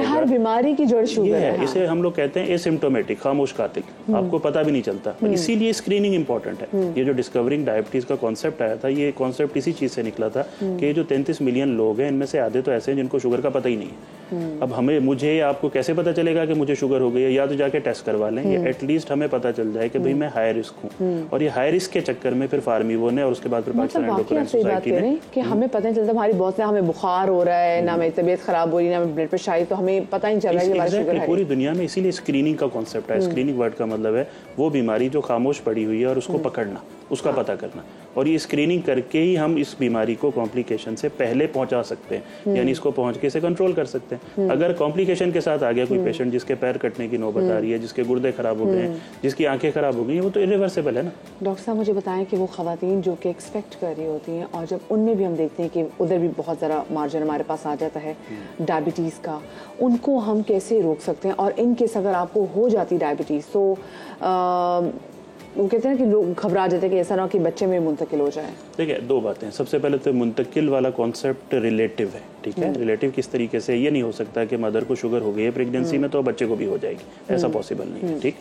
हर बीमारी की जड़ शुगर है। इसे हम लोग कहते हैं एसिम्प्टोमेटिक, खामोश कातिल, आपको पता भी नहीं चलता। इसीलिए स्क्रीनिंग इंपॉर्टेंट है। ये जो डिस्कवरिंग डायबिटीज का कॉन्सेप्ट आया था, ये कॉन्सेप्ट इसी चीज से निकला था कि जो 33 मिलियन लोग हैं, इनमें से आधे तो ऐसे हैं जिनको शुगर का पता ही नहीं है। अब मुझे आपको कैसे पता चलेगा कि मुझे शुगर हो गई है? या तो जाके टेस्ट करवा लें, या एटलीस्ट हमें पता चल जाए कि भाई मैं हाई रिस्क हूँ। और ये हाई रिस्क के चक्कर में फिर फार्मीवो ने और उसके बाद फिर पाकिस्तान एंडोक्राइन सोसाइटी ने कि हमें पता नहीं चलता, हमारी बहुत से हमें बुखार हो रहा है, ना हमें तबीयत खराब हो रही है, ना हमें ब्लड प्रेशर आई, तो हमें पता नहीं चल रहा है कि हमारी शुगर है। पूरी दुनिया में इसीलिए स्क्रीनिंग का कॉन्सेप्ट है। स्क्रीनिंग वर्ड का मतलब है वो बीमारी जो खामोश पड़ी हुई है और उसको पकड़ना, उसका पता करना। और ये स्क्रीनिंग करके ही हम इस बीमारी को कॉम्प्लिकेशन से पहले पहुंचा सकते हैं, यानी इसको पहुंच के इसे कंट्रोल कर सकते हैं। अगर कॉम्प्लिकेशन के साथ आ गया कोई पेशेंट जिसके पैर कटने की नौबत आ रही है, जिसके गुर्दे खराब हो गए हैं, जिसकी आंखें खराब हो गई हैं, वो तो इरिवर्सिबल है ना। डॉक्टर साहब, मुझे बताएं कि वो खवातीन जो कि एक्सपेक्ट कर रही होती हैं और जब उनमें भी हम देखते हैं कि उधर भी बहुत ज़रा मार्जिन हमारे पास आ जाता है डायबिटीज़ का, उनको हम कैसे रोक सकते हैं? और इन केस अगर आपको हो जाती डायबिटीज़ तो वो कहते हैं कि लोग घबरा जाते हैं कि ऐसा ना हो कि बच्चे में मुंतकिल हो जाए। देखिए, 2 बातें। सबसे पहले तो मुंतकिल वाला कॉन्सेप्ट रिलेटिव है, ठीक है। रिलेटिव किस तरीके से? ये नहीं हो सकता कि मदर को शुगर हो गई है प्रेगनेंसी में तो बच्चे को भी हो जाएगी, ऐसा पॉसिबल नहीं है, ठीक।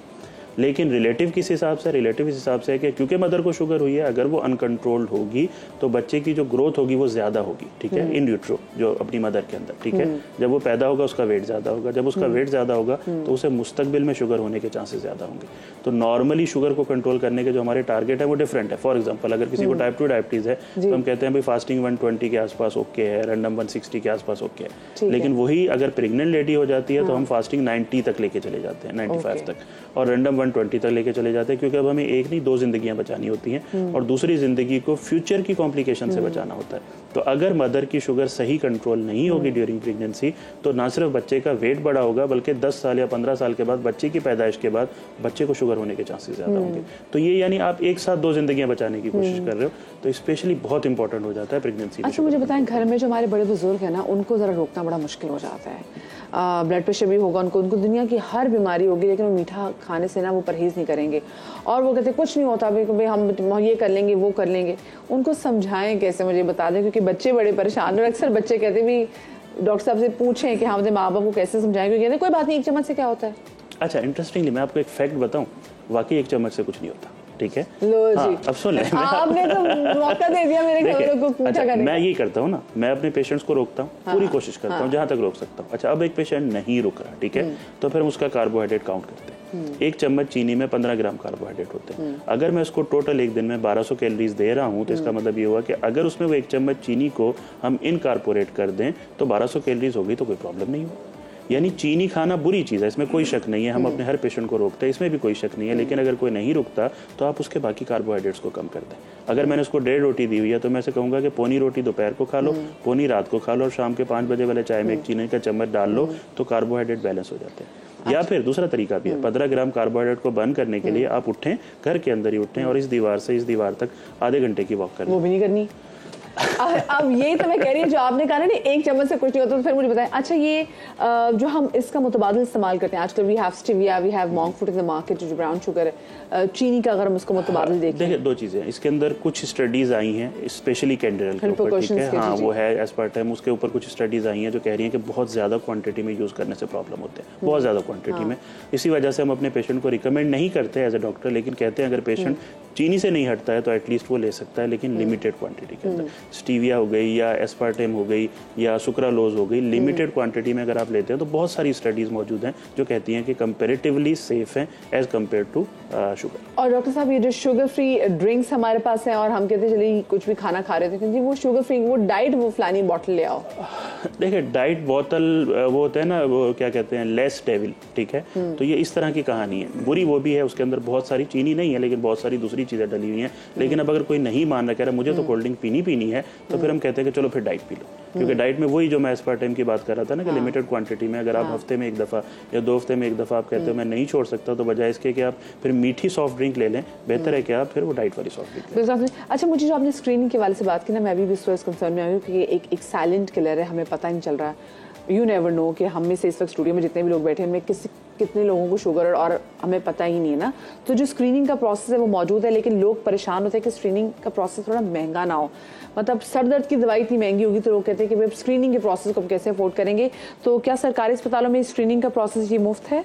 लेकिन रिलेटिव किस हिसाब से? रिलेटिव इस हिसाब से है कि क्योंकि मदर को शुगर हुई है, अगर वो अनकंट्रोल्ड होगी तो बच्चे की जो ग्रोथ होगी वो ज़्यादा होगी, ठीक है, इन यूट्रो, जो अपनी मदर के अंदर, ठीक है। जब वो पैदा होगा उसका वेट ज़्यादा होगा, जब उसका वेट ज़्यादा होगा तो उसे मुस्तकबिल में शुगर होने के चांसेस ज़्यादा होंगे। तो नॉर्मली शुगर को कंट्रोल करने के जो हमारे टारगेट है वो डिफरेंट है। फॉर एग्जाम्पल, अगर किसी को टाइप 2 डायबिटीज़ है तो हम कहते हैं भाई फास्टिंग 120 के आसपास ओके है, रैंडम 160 के आसपास ओके है। लेकिन वही अगर प्रेग्नेंट लेडी हो जाती है तो हम फास्टिंग 90 तक लेके चले जाते हैं, 95 तक, और रैंडम 20 तक लेके चले जाते हैं, क्योंकि अब हमें एक नहीं 2 जिंदगियां बचानी होती हैं और दूसरी जिंदगी को फ्यूचर की कॉम्प्लिकेशन से बचाना होता है। तो अगर मदर की शुगर सही कंट्रोल नहीं होगी ड्यूरिंग प्रेगनेंसी, तो ना सिर्फ बच्चे का वेट बड़ा होगा, बल्कि 10 साल या 15 साल के बाद बच्चे की पैदाइश के बाद बच्चे को शुगर होने के चांसेस ज़्यादा होंगे। तो ये यानी आप एक साथ 2 जिंदगियां बचाने की कोशिश कर रहे हो, तो स्पेशली बहुत इंपॉर्टेंट हो जाता है प्रेगनेंसी में। अच्छा, मुझे बताएं, घर में जो हमारे बड़े बुजुर्ग हैं ना, उनको ज़रा रोकना बड़ा मुश्किल हो जाता है। ब्लड प्रेशर भी होगा उनको दुनिया की हर बीमारी होगी, लेकिन वो मीठा खाने से ना वो परहेज़ नहीं करेंगे और वो कहते कुछ नहीं होता भाई हम ये कर लेंगे वो कर लेंगे। उनको समझाएं कैसे, मुझे बता दें, क्योंकि बच्चे बड़े परेशान और अक्सर बच्चे कहते भी डॉक्टर साहब से पूछें कि हम अपने माँ बाप को कैसे समझाएं, क्योंकि कहते कोई बात नहीं, 1 चम्मच से क्या होता है। अच्छा, इंटरेस्टिंगली मैं आपको एक फैक्ट बताऊं, वाकई 1 चम्मच से कुछ नहीं होता, ठीक है। लो जी, हाँ, अब सुन लें, आपने तो मौका दे दिया मेरे घरों को पूछा करने। मैं ये करता हूँ ना, मैं अपने पेशेंट्स को रोकता हूँ, पूरी कोशिश करता हूँ जहाँ तक रोक सकता हूँ। अच्छा, अब एक पेशेंट नहीं रुक रहा, ठीक है, तो फिर हम उसका कार्बोहाइड्रेट काउंट करते हैं। 1 चम्मच चीनी में 15 ग्राम कार्बोहाइड्रेट होते हैं। अगर मैं उसको टोटल एक दिन में 1200 कैलोरीज दे रहा हूँ, तो इसका मतलब ये हुआ कि अगर उसमें वो 1 चम्मच चीनी को हम इनकॉर्पोरेट कर दें तो 1200 कैलोरीज होगी, तो कोई प्रॉब्लम नहीं हो। यानी चीनी खाना बुरी चीज़ है, इसमें कोई शक नहीं है, हम अपने हर पेशेंट को रोकते हैं, इसमें भी कोई शक नहीं है। लेकिन अगर कोई नहीं रुकता तो आप उसके बाकी कार्बोहाइड्रेट्स को कम कर दें। अगर मैंने उसको 1.5 रोटी दी हुई है, तो मैं ऐसे कहूँगा कि पौनी रोटी दोपहर को खा लो, पौनी रात को खा लो, और शाम के 5 बजे वाले चाय में 1 चीनी का चम्मच डाल लो, तो कार्बोहाइड्रेट बैलेंस हो जाते हैं। या फिर दूसरा तरीका भी है, 15 ग्राम कार्बोहाइड्रेट को बर्न करने के लिए आप उठें, घर के अंदर ही उठें और इस दीवार से इस दीवार तक आधे घंटे की वॉक करें। वो भी नहीं करनी। अब यही तो मैं कह रही हूँ, जो आपने कहा ना 1 चम्मच से कुछ नहीं होता, तो फिर मुझे बताएं। अच्छा, ये जो हम इसका मुतबादिल इस्तेमाल करते हैं आजकल, we have stevia, we have monk fruit in the market, जो ब्राउन शुगर है, चीनी का अगर हम उसको मुतबादिल देखें। देखिए, 2 चीज़ें, इसके अंदर कुछ स्टडीज़ आई हैं स्पेशली कैंडिडल के ऊपर, ठीक है, हाँ वो है एस्पार्टम, उसके ऊपर कुछ स्टडीज़ आई हैं जो कह रही हैं कि बहुत ज़्यादा क्वांटिटी में यूज़ करने से प्रॉब्लम होते हैं, बहुत ज़्यादा क्वांटिटी में। इसी वजह से हम अपने पेशेंट को रिकमेंड नहीं करते एज ए डॉक्टर, लेकिन कहते हैं अगर पेशेंट चीनी से नहीं हटता है तो एटलीस्ट वो ले सकता है, लेकिन लिमिटेड क्वांटिटी के अंदर। स्टीविया हो गई या एस्पार्टेम हो गई या सुक्रालोज हो गई, लिमिटेड क्वांटिटी में अगर आप लेते हैं तो बहुत सारी स्टडीज मौजूद हैं जो कहती हैं कि कंपैरेटिवली सेफ हैं एज कम्पेयर टू शुगर। और डॉक्टर साहब, ये जो शुगर फ्री ड्रिंक्स हमारे पास हैं और हम कहते हैं चलिए कुछ भी खाना खा रहे थे, क्योंकि वो शुगर फ्री, वो डाइट, वो फलानी बॉटल ले आओ। देखिए, डाइट बोतल वो होता है ना, वो क्या कहते हैं, लेस डेविल, ठीक है। तो ये इस तरह की कहानी है, बुरी वो भी है, उसके अंदर बहुत सारी चीनी नहीं है लेकिन बहुत सारी दूसरी चीज़ें डली हुई हैं। लेकिन अब अगर कोई नहीं मान रहा, कह रहा मुझे तो कोल्ड ड्रिंक पीनी है, तो फिर हम कहते हैं कि चलो फिर डाइट पी लो, क्योंकि डाइट में वही जो मैं एस्पार्टेम की बात कर रहा था ना, कि लिमिटेड क्वांटिटी में अगर आप हफ्ते में 1 दफ़ा या 2 हफ्ते में 1 दफ़ा आप कहते हो मैं नहीं छोड़ सकता, तो बजाय इसके कि आप फिर मीठी सॉफ्ट ड्रिंक ले लें, बेहतर है कि आप फिर वो डाइट वाली सॉफ्ट ड्रिंक लें। अच्छा, मुझे जो आपने स्क्रीनिंग के वाले से बात की ना, मैं भी इस वजह कंसर्न में आई हूँ कि एक साइलेंट किलर है, हमें पता नहीं चल रहा है। यू नेवर नो कि हम में से इस वक्त स्टूडियो में जितने भी लोग बैठे हैं, में कितने लोगों को शुगर और हमें पता ही नहीं है ना। तो जो स्क्रीनिंग का प्रोसेस है वो मौजूद है, लेकिन लोग परेशान होते हैं कि स्क्रीनिंग का प्रोसेस थोड़ा महंगा ना हो। मतलब सर दर्द की दवाई इतनी महंगी होगी तो लोग कहते हैं कि भाई स्क्रीनिंग के प्रोसेस को हम कैसे अफोर्ड करेंगे। तो क्या सरकारी अस्पतालों में स्क्रीनिंग का प्रोसेस ये मुफ्त है?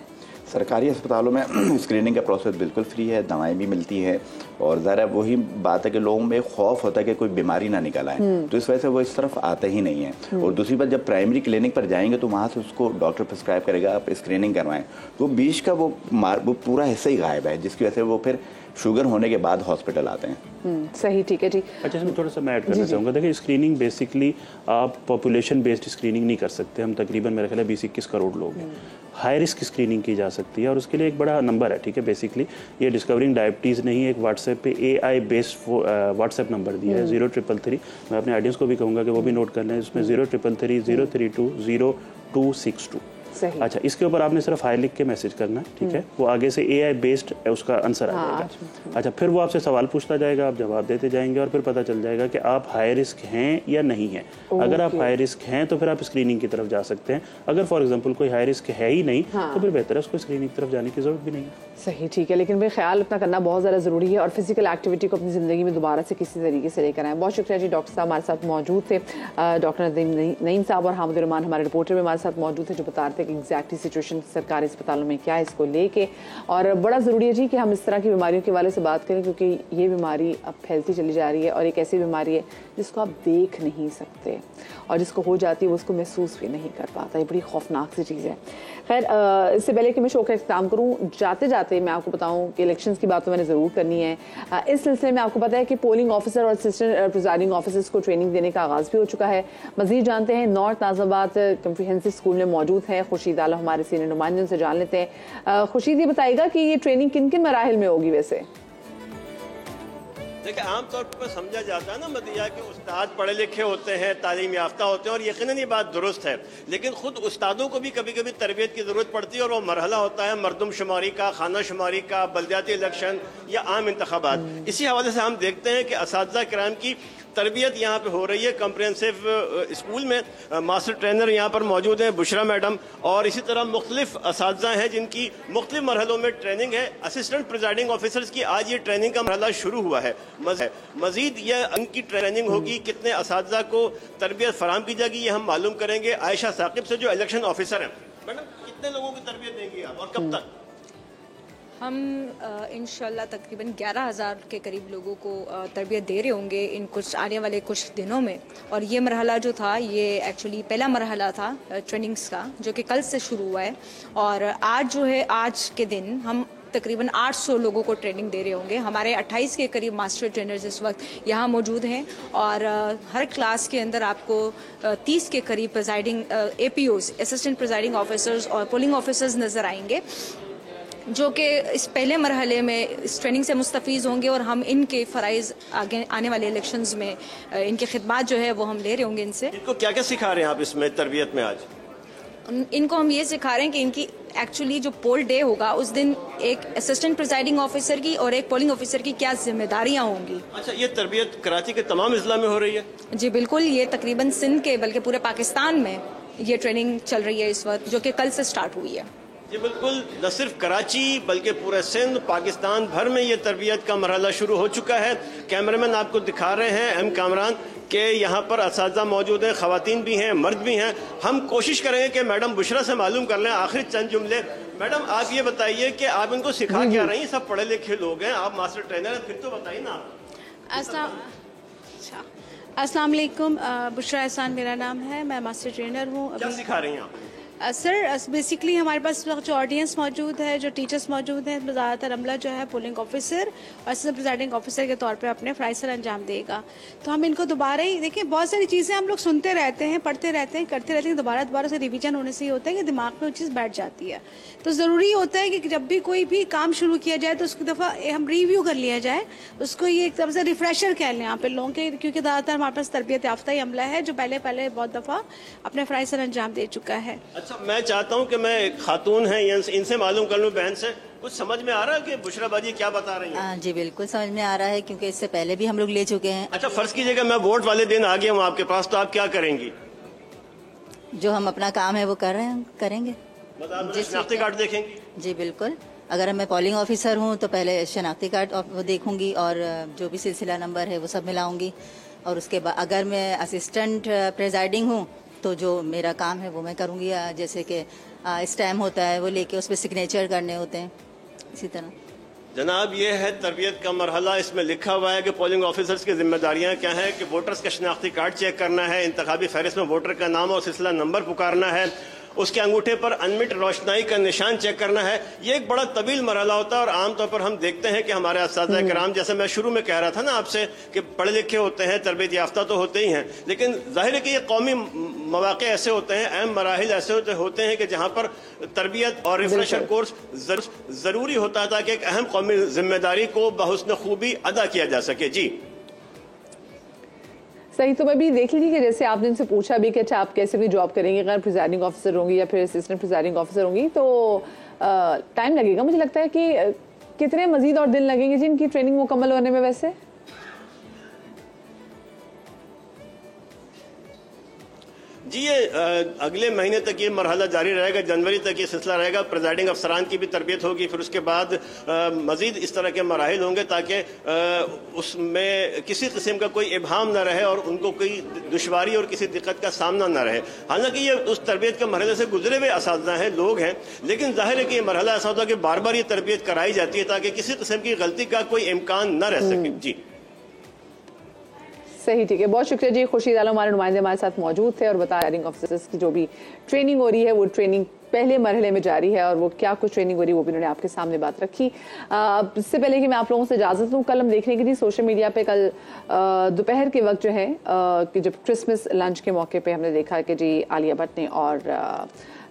सरकारी अस्पतालों में स्क्रीनिंग का प्रोसेस बिल्कुल फ्री है, दवाएं भी मिलती है, और ज़रा वही बात है कि लोगों में खौफ होता है कि कोई बीमारी ना निकल आए, तो इस वजह से वो इस तरफ आते ही नहीं है। और दूसरी बात, जब प्राइमरी क्लिनिक पर जाएंगे तो वहाँ से उसको डॉक्टर प्रिस्क्राइब करेगा आप स्क्रीनिंग करवाएं, तो बीच का वो पूरा हिस्सा ही गायब है, जिसकी वजह से वो फिर शुगर होने के बाद हॉस्पिटल आते हैं। सही, ठीक है, ठीक। अच्छा, इसमें थोड़ा सा मैं ऐड करना चाहूँगा। देखिए, स्क्रीनिंग बेसिकली आप पॉपुलेशन बेस्ड स्क्रीनिंग नहीं कर सकते, हम तकरीबन मेरा ख्याल है 20-21 करोड़ लोग हैं। हाई रिस्क स्क्रीनिंग की जा सकती है और उसके लिए एक बड़ा नंबर है, ठीक है। बेसिकली ये डिस्कवरिंग डायबिटीज़ नहीं, एक व्हाट्सएप पे AI बेस्ड व्हाट्सएप नंबर दिया है 0333। मैं अपने ऑडियंस को भी कहूँगा कि वो भी नोट कर लें, इसमें 0333 032 0262। अच्छा, इसके ऊपर आपने सिर्फ हाई लिख के मैसेज करना है, ठीक है। वो आगे से AI बेस्ड उसका आंसर आ जाएगा। अच्छा, फिर वो आपसे सवाल पूछता जाएगा, आप जवाब देते जाएंगे और फिर पता चल जाएगा कि आप हाई रिस्क हैं या नहीं हैं। अगर आप हाई रिस्क हैं तो फिर आप स्क्रीनिंग की तरफ जा सकते हैं। अगर फॉर एग्जांपल कोई हाई रिस्क है ही नहीं तो फिर बेहतर है उसको स्क्रीनिंग की तरफ जाने की जरूरत भी नहीं है। सही, ठीक है, लेकिन भाई ख्याल अपना करना बहुत ज़्यादा ज़रूरी है और फिजिकल एक्टिविटी को अपनी ज़िंदगी में दोबारा से किसी तरीके से लेकर आए। बहुत शुक्रिया जी, डॉक्टर साहब हमारे साथ मौजूद थे, डॉक्टर नईम साहब और हामिद रहमान हमारे रिपोर्टर भी हमारे साथ मौजूद थे, जो बता रहे थे कि एग्जैक्टली सिचुएशन सरकारी अस्पतालों में क्या है इसको लेके। और बड़ा ज़रूरी है जी कि हम इस तरह की बीमारियों के हवाले से बात करें, क्योंकि ये बीमारी अब फैलती चली जा रही है और एक ऐसी बीमारी है जिसको आप देख नहीं सकते और जिसको हो जाती है वो उसको महसूस भी नहीं कर पाता। ये बड़ी खौफनाक सी चीज़ है। खैर, इससे पहले कि मैं शो का इख्तिताम करूँ, जाते जाते मैं आपको बताऊँ कि इलेक्शंस की बात तो मैंने ज़रूर करनी है। इस सिलसिले में आपको पता है कि पोलिंग ऑफिसर और असिस्टेंट प्रिजाइडिंग ऑफिसर्स को ट्रेनिंग देने का आगाज़ भी हो चुका है। मज़ीद जानते हैं, नॉर्थ नाज़िमाबाद कम्प्रिहेंसिव स्कूल में मौजूद हैं खुर्शीद आलम हमारे सीनियर नुमाइंदे से जान लेते हैं। खुर्शीद, ये बताएगा कि ये ट्रेनिंग किन किन मराहिल में होगी? वैसे देखिए, आमतौर पर समझा जाता है ना मदिया कि उस्ताद पढ़े लिखे होते हैं, तालीम याफ्ता होते हैं, और यकीनन ये बात दुरुस्त है, लेकिन खुद उस्तादों को भी कभी कभी तरबियत की ज़रूरत पड़ती है, और वो मरहला होता है मरदमशुमारी का, खाना शुमारी का, बल्दियाती इलेक्शन या आम इंतखाबात। इसी हवाले से हम देखते हैं कि असातिज़ा किराम की तरबियत यहाँ पे हो रही है। कम्प्रिहेंसिव स्कूल में मास्टर ट्रेनर यहाँ पर मौजूद हैं, बुशरा मैडम, और इसी तरह मुख्तलिफ असातिज़ा हैं जिनकी मुख्तलिफ मरहलों में ट्रेनिंग है। असिस्टेंट प्रिजाइडिंग ऑफिसर्स की आज ये ट्रेनिंग का मरहला शुरू हुआ है। मजीद ये इनकी ट्रेनिंग होगी, कितने असातिज़ा को तरबियत फराम की जाएगी, ये हम मालूम करेंगे आयशा साकिब से, जो इलेक्शन ऑफिसर हैं। मैडम, कितने लोगों की तरबियत देंगी आप और कब तक? हम इंशाल्लाह तकरीबन 11,000 के करीब लोगों को तरबियत दे रहे होंगे इन कुछ आने वाले कुछ दिनों में। और ये मरहला जो था, ये एक्चुअली पहला मरहला था ट्रेनिंग्स का, जो कि कल से शुरू हुआ है। और आज जो है, आज के दिन हम तकरीबन 800 लोगों को ट्रेनिंग दे रहे होंगे। हमारे 28 के करीब मास्टर ट्रेनर्स इस वक्त यहाँ मौजूद हैं, और हर क्लास के अंदर आपको 30 के करीब presiding APOs, assistant presiding officers और पोलिंग ऑफिसर्स नज़र आएंगे, जो कि इस पहले मरहले में इस ट्रेनिंग से मुस्तफ़ीज़ होंगे। और हम इनके फ़राइज़ आगे आने वाले इलेक्शंस में इनकी खिदमत जो है वो हम ले रहे होंगे इनसे। इनको क्या क्या सिखा रहे हैं आप इसमें तरबियत में आज? इनको हम ये सिखा रहे हैं कि इनकी एक्चुअली जो पोल डे होगा उस दिन एक असिस्टेंट प्रिजाइडिंग ऑफिसर की और एक पोलिंग ऑफिसर की क्या जिम्मेदारियां होंगी। अच्छा, ये तरबियत कराची के तमाम अजला में हो रही है? जी बिल्कुल, ये तकरीबन सिंध के बल्कि पूरे पाकिस्तान में ये ट्रेनिंग चल रही है इस वक्त, जो कि कल से स्टार्ट हुई है। जी बिल्कुल, न सिर्फ कराची बल्कि पूरे सिंध, पाकिस्तान भर में ये तरबियत का मरहला शुरू हो चुका है। कैमरामैन आपको दिखा रहे हैं M कामरान के यहाँ पर असातिज़ा मौजूद हैं, ख़वातीन भी हैं, मर्द भी हैं। हम कोशिश करेंगे कि मैडम बुशरा से मालूम कर लें आखिर चंद जुमले। मैडम, आप ये बताइए कि आप इनको सिखा क्या रही हैं? सब पढ़े लिखे लोग हैं, आप मास्टर ट्रेनर हैं, फिर तो बताइए ना। अस्सलाम वालेकुम, बुशरा एहसान मेरा नाम है, मैं मास्टर ट्रेनर हूँ। क्या सिखा रही हैं आप? सर बेसिकली हमारे पास जो ऑडियंस मौजूद है, जो टीचर्स मौजूद हैं, ज़्यादातर अमला जो है पोलिंग ऑफिसर और असिस्टेंट प्रिजाइडिंग ऑफिसर के तौर पे अपने फ़राइज़ सर अंजाम देगा। तो हम इनको दोबारा ही देखिए, बहुत सारी चीज़ें हम लोग सुनते रहते हैं, पढ़ते रहते हैं, करते रहते हैं, दोबारा से रिवीजन होने से ये होता है कि दिमाग में वो चीज़ बैठ जाती है। तो ज़रूरी होता है कि जब भी कोई भी काम शुरू किया जाए तो उसकी दफ़ा हम रिव्यू कर लिया जाए, उसको ये एक तरह से रिफ्रेशर कह लें यहाँ पे लोगों के, क्योंकि ज़्यादातर हमारे पास तरबियत याफ्ता ही अमला है जो पहले बहुत दफ़ा अपने फ़राइज़ सर अंजाम दे चुका है। अच्छा, मैं चाहता हूँ कि मैं एक खातून है, इनसे मालूम कर लूँ, बहन से कुछ समझ में आ रहा है कि बुशरा बाजी क्या बता रही हैं? जी बिल्कुल समझ में आ रहा है, क्योंकि इससे पहले भी हम लोग ले चुके हैं। अच्छा, फर्ज कीजिएगा मैं वोट वाले दिन आ गया हूँ आपके पास, तो आप क्या करेंगी? जो हम अपना काम है वो कर रहे हैं, करेंगे। शनाख्ती कार्ड देखेंगी? जी बिल्कुल, अगर मैं पोलिंग ऑफिसर हूँ तो पहले शनाख्ती कार्ड वो देखूंगी और जो भी सिलसिला नंबर है वो सब मिलाऊंगी, और उसके बाद अगर मैं असिस्टेंट प्रिजाइडिंग हूँ तो जो मेरा काम है वो मैं करूँगी, जैसे कि स्टैम्प होता है वो लेके उस पर सिग्नेचर करने होते हैं, इसी तरह। जनाब, ये है तरबियत का मरहला। इसमें लिखा हुआ है कि पोलिंग ऑफिसर्स की जिम्मेदारियां क्या हैं, कि वोटर्स का शनाख्ती कार्ड चेक करना है, इंतखाबी फहरिस्त में वोटर का नाम और सिलसिला नंबर पुकारना है, उसके अंगूठे पर अनमिट रोशनाई का निशान चेक करना है। ये एक बड़ा तवील मरहला होता है, और आमतौर पर हम देखते हैं कि हमारे असातिज़ा किराम, जैसे मैं शुरू में कह रहा था ना आपसे, कि पढ़े लिखे होते हैं, तरबियत याफ्ता तो होते ही हैं, लेकिन जाहिर है कि ये कौमी मौक़े ऐसे होते हैं, अहम मराहिल ऐसे होते हैं कि जहाँ पर तरबियत और रिफ्रेशर कोर्स ज़रूरी होता है ताकि एक अहम कौमी जिम्मेदारी को बहुस्न खूबी अदा किया जा सके। जी सही, तो मैं भी देख लीजिए कि जैसे आपने इनसे पूछा भी कि अच्छा आप कैसे भी जॉब करेंगे, अगर प्रिजाइडिंग ऑफिसर होंगी या फिर असिस्टेंट प्रिजाइडिंग ऑफिसर होंगी, तो टाइम लगेगा। मुझे लगता है कि कितने मजीद और दिन लगेंगे जिनकी ट्रेनिंग मुकम्मल होने में? वैसे जी, ये अगले महीने तक ये मरहला जारी रहेगा, जनवरी तक ये सिलसिला रहेगा। प्रेजाइडिंग अफसरान की भी तरबियत होगी, फिर उसके बाद मजीद इस तरह के मराहिल होंगे ताकि उसमें किसी किस्म का कोई इबहाम न रहे और उनको कोई दुश्वारी और किसी दिक्कत का सामना न रहे। हालांकि ये उस तरबियत के मरहले से गुजरे हुए असातिज़ा हैं, लोग हैं, लेकिन जाहिर है कि ये मरहला ऐसा होता है कि बार बार ये तरबियत कराई जाती है ताकि किसी किस्म की गलती का कोई इम्कान न रह सके। जी सही, ठीक है, बहुत शुक्रिया जी। खुर्शीद आलम हमारे नुमाइंदे हमारे साथ मौजूद थे और बता रही ऑफिसर्स की जो भी ट्रेनिंग हो रही है वो ट्रेनिंग पहले मरहले में जारी है और वो क्या कुछ ट्रेनिंग हो रही है वो भी उन्होंने आपके सामने बात रखी। इससे पहले कि मैं आप लोगों से इजाजत लूँ, कल हम देखने की थी सोशल मीडिया पे, कल दोपहर के वक्त जो है कि जब क्रिसमस लंच के मौके पे हमने देखा कि जी आलिया भट्ट ने और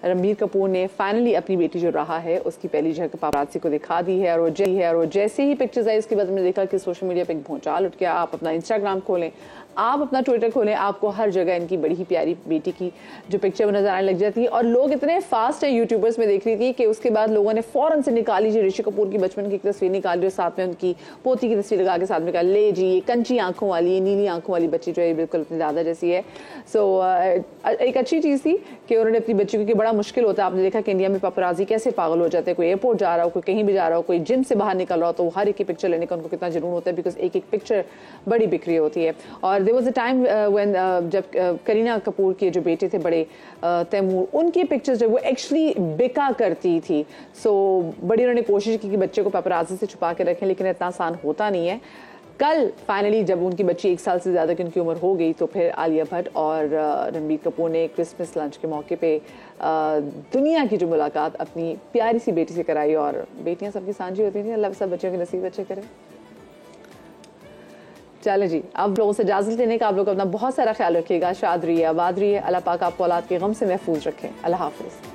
रणबीर कपूर ने फाइनली अपनी बेटी जो रहा है उसकी पहली झलक पापराजी को दिखा दी है। और वो जैसे ही पिक्चर्स आई उसके बाद हमने देखा कि सोशल मीडिया पे एक भूचाल उठ गया। आप अपना इंस्टाग्राम खोलें, आप अपना ट्विटर खोलें, आपको हर जगह इनकी बड़ी ही प्यारी बेटी की जो पिक्चर नजर आने लग जाती है। और लोग इतने फास्ट हैं यूट्यूबर्स में देख रही थी कि उसके बाद लोगों ने फौरन से निकाली जी ऋषि कपूर की बचपन की एक तस्वीर निकाली और साथ में उनकी पोती की तस्वीर लगा के साथ में कहा ले जी ये कंची आंखों वाली, नीली आंखों वाली बच्ची जो है बिल्कुल अपनी दादा जैसी है। सो एक अच्छी चीज़ थी कि उन्होंने अपनी बच्ची, क्योंकि बड़ा मुश्किल होता है, आपने देखा कि इंडिया में पापराजी कैसे पागल हो जाते हैं, कोई एयरपोर्ट जा रहा हो, कोई कहीं भी जा रहा हो, कोई जिम से बाहर निकल रहा हो तो हर एक की पिक्चर लेने का उनको कितना जुनून होता है, बिकॉज एक एक पिक्चर बड़ी बिक्री होती है। और there was a time when जब करीना कपूर के जो बेटे थे बड़े तैमूर, उनकी पिक्चर्स जो वो एक्चुअली बिका करती थी। सो बड़ी उन्होंने कोशिश की कि बच्चे को पापराजी से छुपा के रखें, लेकिन इतना आसान होता नहीं है। कल फाइनली जब उनकी बच्ची 1 साल से ज़्यादा की उनकी उम्र हो गई तो फिर आलिया भट्ट और रणबीर कपूर ने क्रिसमस लंच के मौके पे दुनिया की जो मुलाकात अपनी प्यारी सी बेटी से कराई। और बेटियां सबकी सांझी होती थी, अल्लाह सब बच्चों के नसीब अच्छे करे। चले जी, आप लोगों से इजाज़त लेने का, आप लोग अपना बहुत सारा ख्याल रखिएगा, शाद रहिए, आबाद रहिए, अल्लाह पाक आपको औलाद के गम से महफूज रखें। अल्लाह हाफिज़।